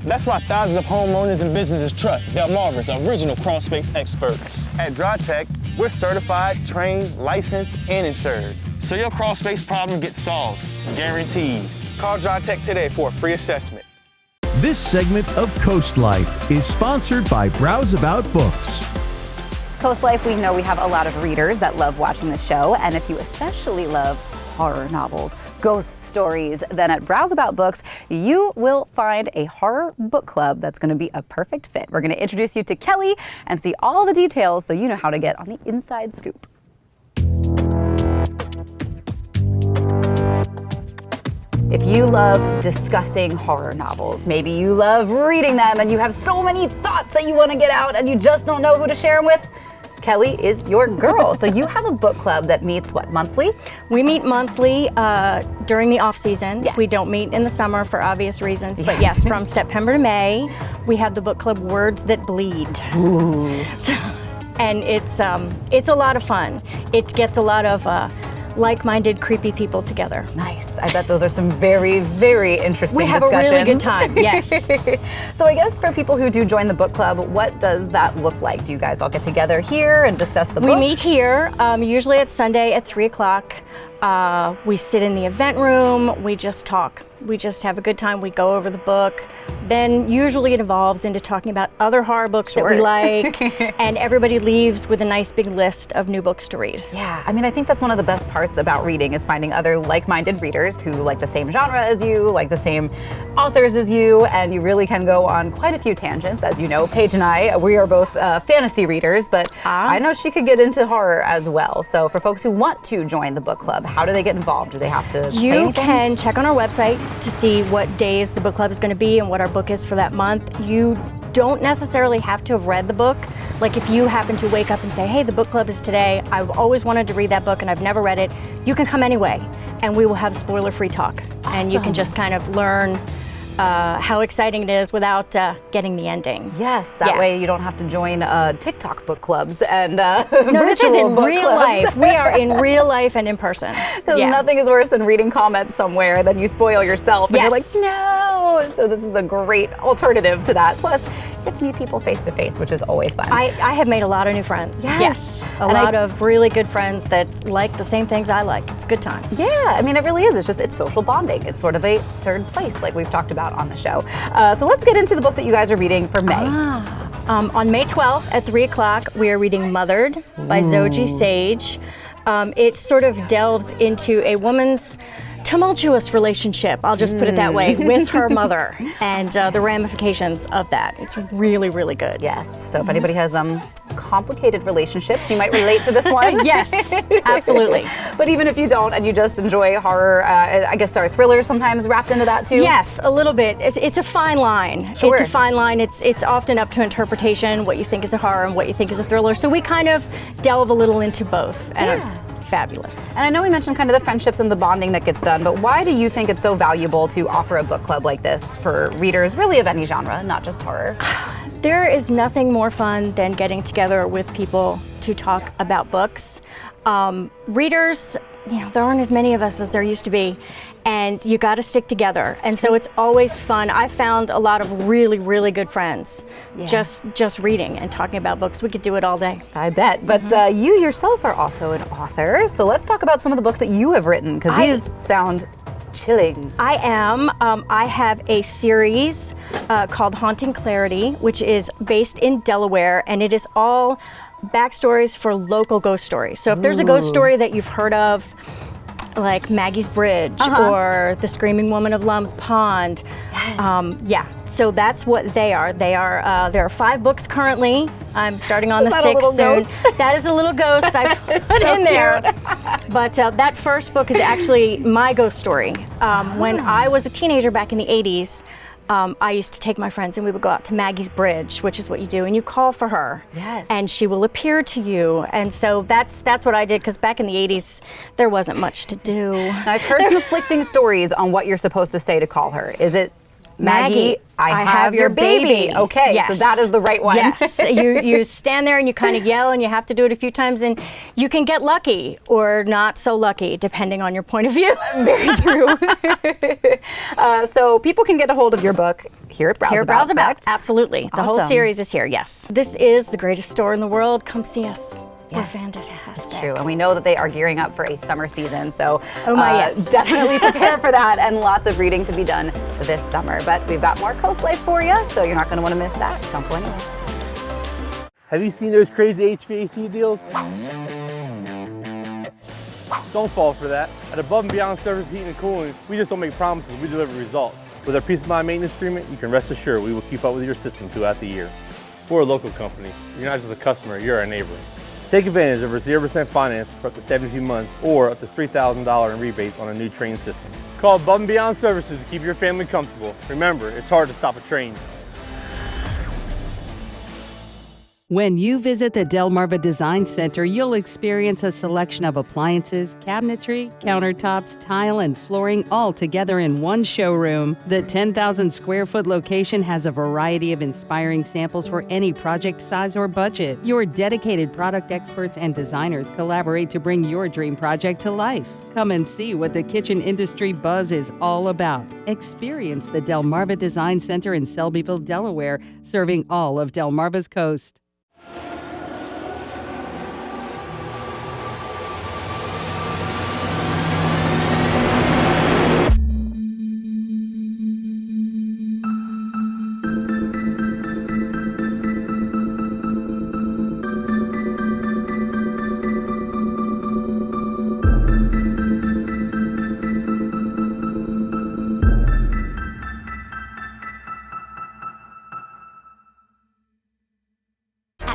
That's why thousands of homeowners and businesses trust Delmarva's original crawl space experts. At DryTech, we're certified, trained, licensed, and insured. so your crawl space problem gets solved, guaranteed. Call Dry Tech today for a free assessment. This segment of Coast Life is sponsored by Browseabout Books. Coast Life, we know we have a lot of readers that love watching the show, and if you especially love horror novels, ghost stories, then at Browseabout Books, you will find a horror book club that's going to be a perfect fit. We're going to introduce you to Kelly and see all the details so you know how to get on the inside scoop. If you love discussing horror novels, maybe you love reading them and you have so many thoughts that you want to get out and you just don't know who to share them with, Kelly is your girl. So you have a book club that meets, what, monthly? We meet monthly during the off season. Yes. We don't meet in the summer for obvious reasons. But yes, from September to May, we have the book club Words That Bleed. Ooh. And it's a lot of fun. It gets a lot of like-minded, creepy people together. Nice. I bet those are some very, very interesting discussions. We have a really good time, yes. So I guess for people who do join the book club, what does that look like? Do you guys all get together here and discuss the book? We meet here, usually it's Sunday at 3 o'clock. We sit in the event room, we just talk. We just have a good time, we go over the book. Then usually it evolves into talking about other horror books that we like, and everybody leaves with a nice big list of new books to read. Yeah, I mean, I think that's one of the best parts about reading is finding other like-minded readers who like the same genre as you, like the same authors as you, and you really can go on quite a few tangents. As you know, Paige and I, we are both fantasy readers, but I know she could get into horror as well. So for folks who want to join the book club, how do they get involved? Do they have to pay anything? Can check on our website to see what days the book club is going to be and what our book is for that month. You don't necessarily have to have read the book. Like if you happen to wake up and say, hey, the book club is today, I've always wanted to read that book and I've never read it, you can come anyway and we will have spoiler-free talk. Awesome. And you can just kind of learn how exciting it is without getting the ending. Yes, that way you don't have to join TikTok book clubs and no, this is in real life. We are in real life and in person. Because nothing is worse than reading comments somewhere, then you spoil yourself and you're like, no. So this is a great alternative to that. Plus, you get to meet people face to face, which is always fun. I have made a lot of new friends. Yes. A lot of really good friends that like the same things I like. It's a good time. Yeah, I mean, it really is. It's social bonding. It's sort of a third place, like we've talked about on the show. So let's get into the book that you guys are reading for May. On May 12th at 3 o'clock, we are reading Mothered by Zoji Sage. It sort of delves into a woman's tumultuous relationship, I'll just put it that way, with her mother and the ramifications of that. It's really, really good. Yes, so if anybody has complicated relationships, you might relate to this one. Yes, absolutely. But even if you don't and you just enjoy horror, I guess thrillers sometimes wrapped into that too? Yes, a little bit. It's a fine line. Sure. It's a fine line. It's often up to interpretation, what you think is a horror and what you think is a thriller. So we kind of delve a little into both, and it's fabulous. And I know we mentioned kind of the friendships and the bonding that gets done, but why do you think it's so valuable to offer a book club like this for readers really of any genre, not just horror? There is nothing more fun than getting together with people to talk about books. Readers, there aren't as many of us as there used to be, and you got to stick together. And so it's always fun. I found a lot of really, really good friends just reading and talking about books. We could do it all day. I bet. But you yourself are also an author, so let's talk about some of the books that you have written, because these sound chilling. I am. I have a series called Haunting Clarity, which is based in Delaware, and it is all backstories for local ghost stories. So if there's a ghost story that you've heard of, like Maggie's Bridge or The Screaming Woman of Lum's Pond, so that's what they are. They are. There are 5 books currently. I'm starting on the 6th soon. That is a little ghost I put in there. But that first book is actually my ghost story. When I was a teenager back in the 80s, I used to take my friends and we would go out to Maggie's Bridge, which is what you do, and you call for her. Yes. And she will appear to you. And so that's what I did, because back in the 80s, there wasn't much to do. Now, I've heard conflicting stories on what you're supposed to say to call her. Is it, Maggie, I have your baby. Okay, so that is the right one. Yes, you stand there and you kind of yell, and you have to do it a few times, and you can get lucky or not so lucky, depending on your point of view. Very true. So people can get a hold of your book here at Browseabout. Here at Browseabout, absolutely. The whole Awesome. series is here, yes. This is the greatest store in the world. Come see us. were fantastic. That's true, and we know that they are gearing up for a summer season, so yes. definitely prepare for that, and lots of reading to be done this summer. But we've got more Coast Life for you, so you're not going to want to miss that. Don't go anywhere. Have you seen those crazy HVAC deals? Don't fall for that. At Above and Beyond Service Heating and Cooling, we just don't make promises, we deliver results. With our Peace of Mind maintenance agreement, you can rest assured we will keep up with your system throughout the year. We're a local company. You're not just a customer, you're our neighbor. Take advantage of our 0% finance for up to 72 months or up to $3,000 in rebates on a new train system. Call Above and Beyond Services to keep your family comfortable. Remember, it's hard to stop a train. When you visit the Delmarva Design Center, you'll experience a selection of appliances, cabinetry, countertops, tile, and flooring all together in one showroom. The 10,000 square foot location has a variety of inspiring samples for any project size or budget. Your dedicated product experts and designers collaborate to bring your dream project to life. Come and see what the kitchen industry buzz is all about. Experience the Delmarva Design Center in Selbyville, Delaware, serving all of Delmarva's coast.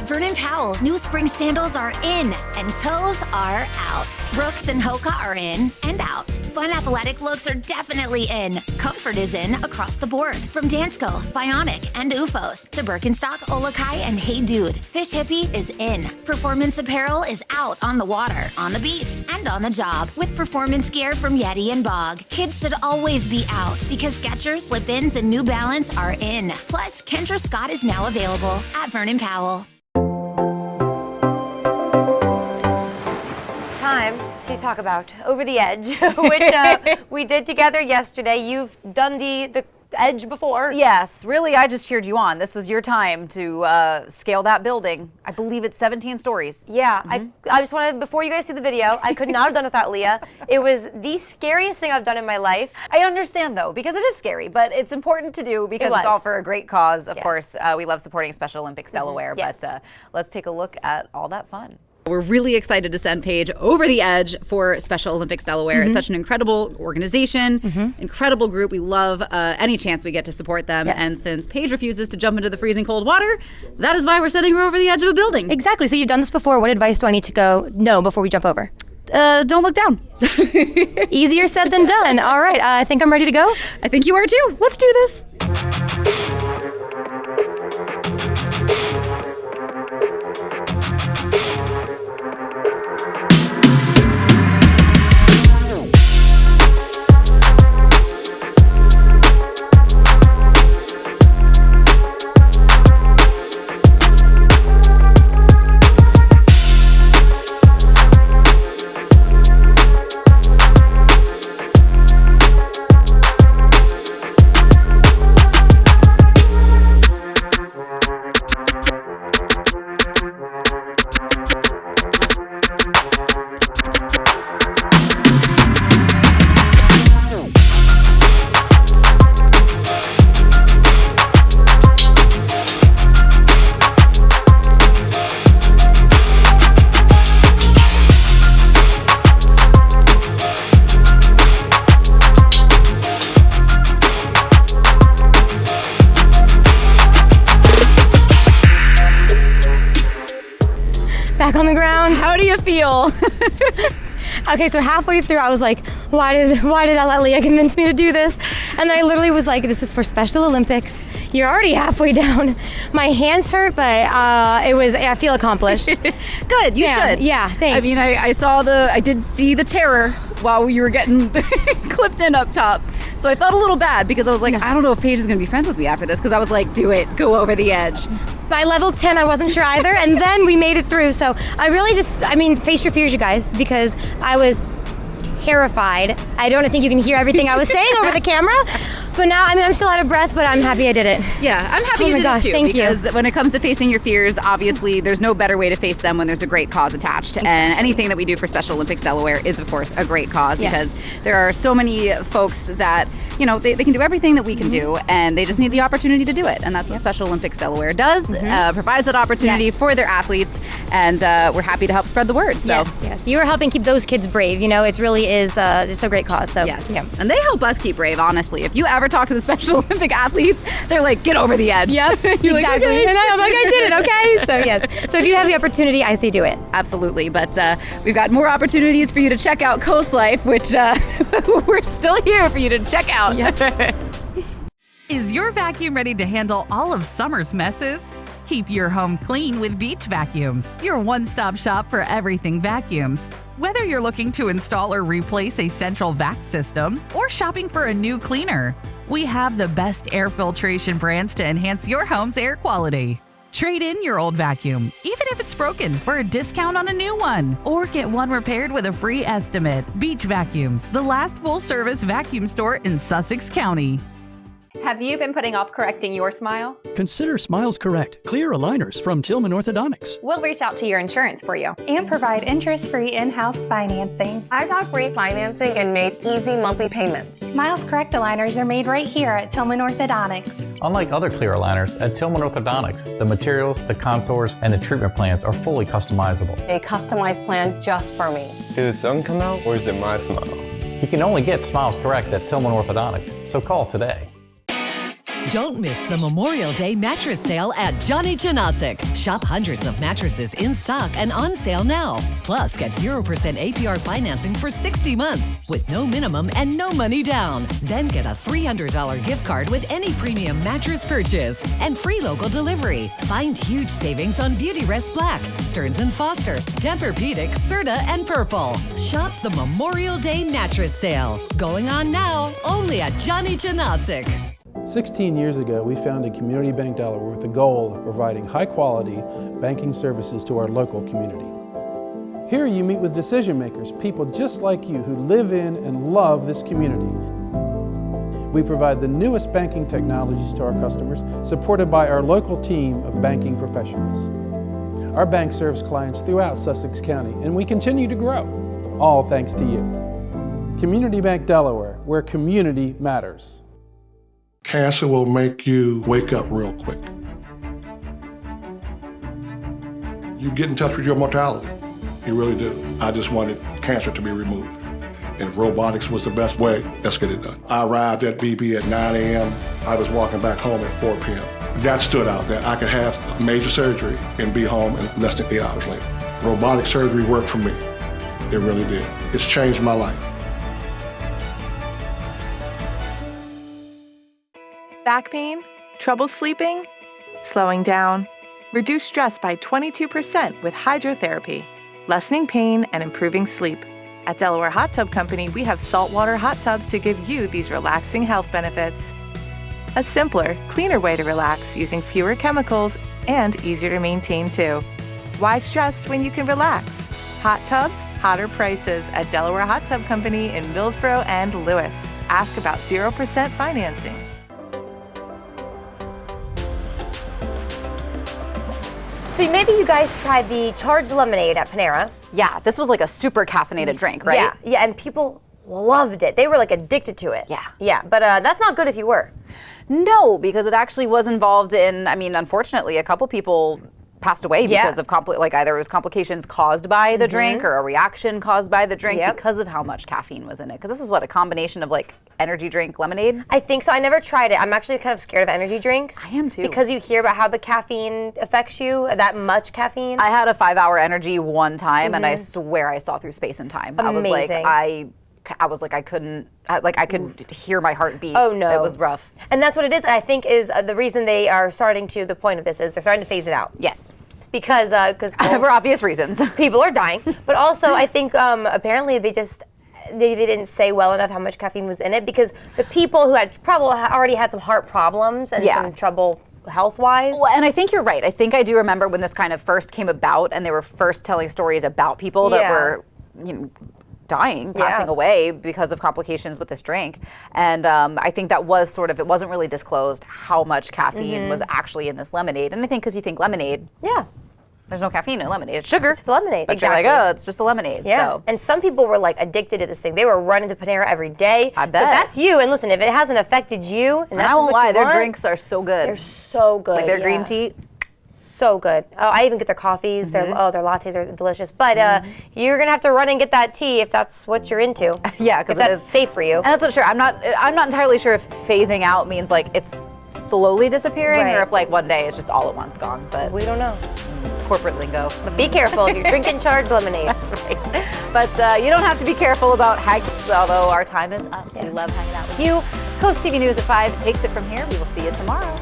Vernon Powell, new spring sandals are in and toes are out. Brooks and Hoka are in and out. Fun athletic looks are definitely in. Comfort is in across the board. From Dansko, Bionic, and UFOs to Birkenstock, Olakai, and Hey Dude. Fish Hippie is in. Performance apparel is out on the water, on the beach, and on the job with performance gear from Yeti and Bog. Kids should always be out because Skechers, Slip-ins, and New Balance are in. Plus, Kendra Scott is now available at Vernon Powell. Time to talk about Over the Edge, which we did together yesterday. You've done the Edge before. Yes, really, I just cheered you on. This was your time to scale that building. I believe it's 17 stories. Yeah, I just wanted, before you guys see the video, I could not have done it without Leah. It was the scariest thing I've done in my life. I understand though, because it is scary, but it's important to do because it's all for a great cause. Of course, we love supporting Special Olympics Delaware, but let's take a look at all that fun. We're really excited to send Paige over the edge for Special Olympics Delaware. It's such an incredible organization, incredible group. We love any chance we get to support them. And since Paige refuses to jump into the freezing cold water, that is why we're sending her over the edge of a building. Exactly. So you've done this before. What advice do I need to know before we jump over? Don't look down. Easier said than done. All right. I think I'm ready to go. I think you are too. Let's do this. Back on the ground. How do you feel? Okay, so halfway through I was like, why did I let Leah convince me to do this? And then I literally was like, this is for Special Olympics. You're already halfway down. My hands hurt, but I feel accomplished. Good, you should. Yeah, thanks. I mean, I did see the terror while you were getting clipped in up top. So I felt a little bad because I was like, I don't know if Paige is going to be friends with me after this, because I was like, do it, go over the edge. By level 10, I wasn't sure either, and then we made it through. So I really face your fears, you guys, because I was terrified. I don't think you can hear everything I was saying over the camera, But now, I mean, I'm still out of breath, but I'm happy I did it. Yeah, I'm happy you did it too. Thank you. Because when it comes to facing your fears, obviously there's no better way to face them when there's a great cause attached. Exactly. And anything that we do for Special Olympics Delaware is, of course, a great cause because there are so many folks that, you know, they can do everything that we can do, and they just need the opportunity to do it. And that's what Special Olympics Delaware does, provides that opportunity for their athletes, and we're happy to help spread the word. So. Yes. You are helping keep those kids brave. You know, it really is just a great cause. So and they help us keep brave, honestly. If you ever talk to the Special Olympic athletes, they're like, get over the edge. Yep, exactly. Like, okay. And I'm like, I did it, okay? So yes. So if you have the opportunity, I say do it. Absolutely. But we've got more opportunities for you to check out COASTLIFE, which we're still here for you to check out. Is your vacuum ready to handle all of summer's messes? Keep your home clean with Beach Vacuums, your one-stop shop for everything vacuums. Whether you're looking to install or replace a central vac system or shopping for a new cleaner, we have the best air filtration brands to enhance your home's air quality. Trade in your old vacuum, even if it's broken, for a discount on a new one. Or get one repaired with a free estimate. Beach Vacuums, the last full-service vacuum store in Sussex County. Have you been putting off correcting your smile? Consider Smiles Correct Clear Aligners from Tillman Orthodontics. We'll reach out to your insurance for you. And provide interest-free in-house financing. I got free financing and made easy monthly payments. Smiles Correct aligners are made right here at Tillman Orthodontics. Unlike other clear aligners, at Tillman Orthodontics, the materials, the contours, and the treatment plans are fully customizable. A customized plan just for me. Did the sun come out or is it my smile? You can only get Smiles Correct at Tillman Orthodontics, so call today. Don't miss the Memorial Day mattress sale at Johnny Janasic. Shop hundreds of mattresses in stock and on sale now. Plus, get 0% APR financing for 60 months with no minimum and no money down. Then get a $300 gift card with any premium mattress purchase and free local delivery. Find huge savings on Beautyrest Black, Stearns & Foster, Tempur-Pedic, Serta, and Purple. Shop the Memorial Day mattress sale. Going on now, only at Johnny Janasic. 16 years ago, we founded Community Bank Delaware with the goal of providing high-quality banking services to our local community. Here you meet with decision makers, people just like you who live in and love this community. We provide the newest banking technologies to our customers, supported by our local team of banking professionals. Our bank serves clients throughout Sussex County, and we continue to grow, all thanks to you. Community Bank Delaware, where community matters. Cancer will make you wake up real quick. You get in touch with your mortality. You really do. I just wanted cancer to be removed. And if robotics was the best way, let's get it done. I arrived at BB at 9 a.m. I was walking back home at 4 p.m. That stood out, that I could have major surgery and be home in less than 8 hours later. Robotic surgery worked for me. It really did. It's changed my life. Back pain? Trouble sleeping? Slowing down? Reduce stress by 22% with hydrotherapy, lessening pain and improving sleep. At Delaware Hot Tub Company, we have saltwater hot tubs to give you these relaxing health benefits. A simpler, cleaner way to relax using fewer chemicals and easier to maintain too. Why stress when you can relax? Hot tubs, hotter prices at Delaware Hot Tub Company in Millsboro and Lewis. Ask about 0% financing. So maybe you guys tried the charged lemonade at Panera. Yeah, this was like a super caffeinated drink, right? Yeah, and people loved it. They were like addicted to it. Yeah, but that's not good if you were. No, because it actually was involved in, I mean, unfortunately, a couple people passed away because of either it was complications caused by the drink or a reaction caused by the drink because of how much caffeine was in it. Because this was a combination of like energy drink lemonade? I think so. I never tried it. I'm actually kind of scared of energy drinks. I am too. Because you hear about how the caffeine affects you, that much caffeine. I had a 5-hour energy one time and I swear I saw through space and time. Amazing. I was like, I could hear my heart beat. Oh no. It was rough. And that's what it is. I think is the reason they are the point of this is they're starting to phase it out. Yes. It's because for obvious reasons. People are dying. But also I think apparently they didn't say well enough how much caffeine was in it because the people who had probably already had some heart problems and some trouble health-wise. Well, and I think you're right. I think I do remember when this kind of first came about and they were first telling stories about people that were, dying, passing away because of complications with this drink. And I think that was sort of, it wasn't really disclosed how much caffeine was actually in this lemonade. And I think because you think lemonade, there's no caffeine in lemonade. It's sugar. It's just lemonade. But you're like, oh, it's just a lemonade. Yeah. So. And some people were like addicted to this thing. They were running to Panera every day. I bet. So that's you. And listen, if it hasn't affected you, and that's I won't what lie, you their want, drinks are so good. They're so good. Like their green tea. So good. Oh, I even get their coffees. Their lattes are delicious. But you're gonna have to run and get that tea if that's what you're into. Yeah, because that's safe for you. And that's what sure. I'm not entirely sure if phasing out means like it's slowly disappearing or if like one day it's just all at once gone. But we don't know. Corporate lingo. But be careful if you're drinking charged lemonade. That's right. But you don't have to be careful about hags, although our time is up. We love hanging out with you. Coast TV News at 5 takes it from here. We will see you tomorrow.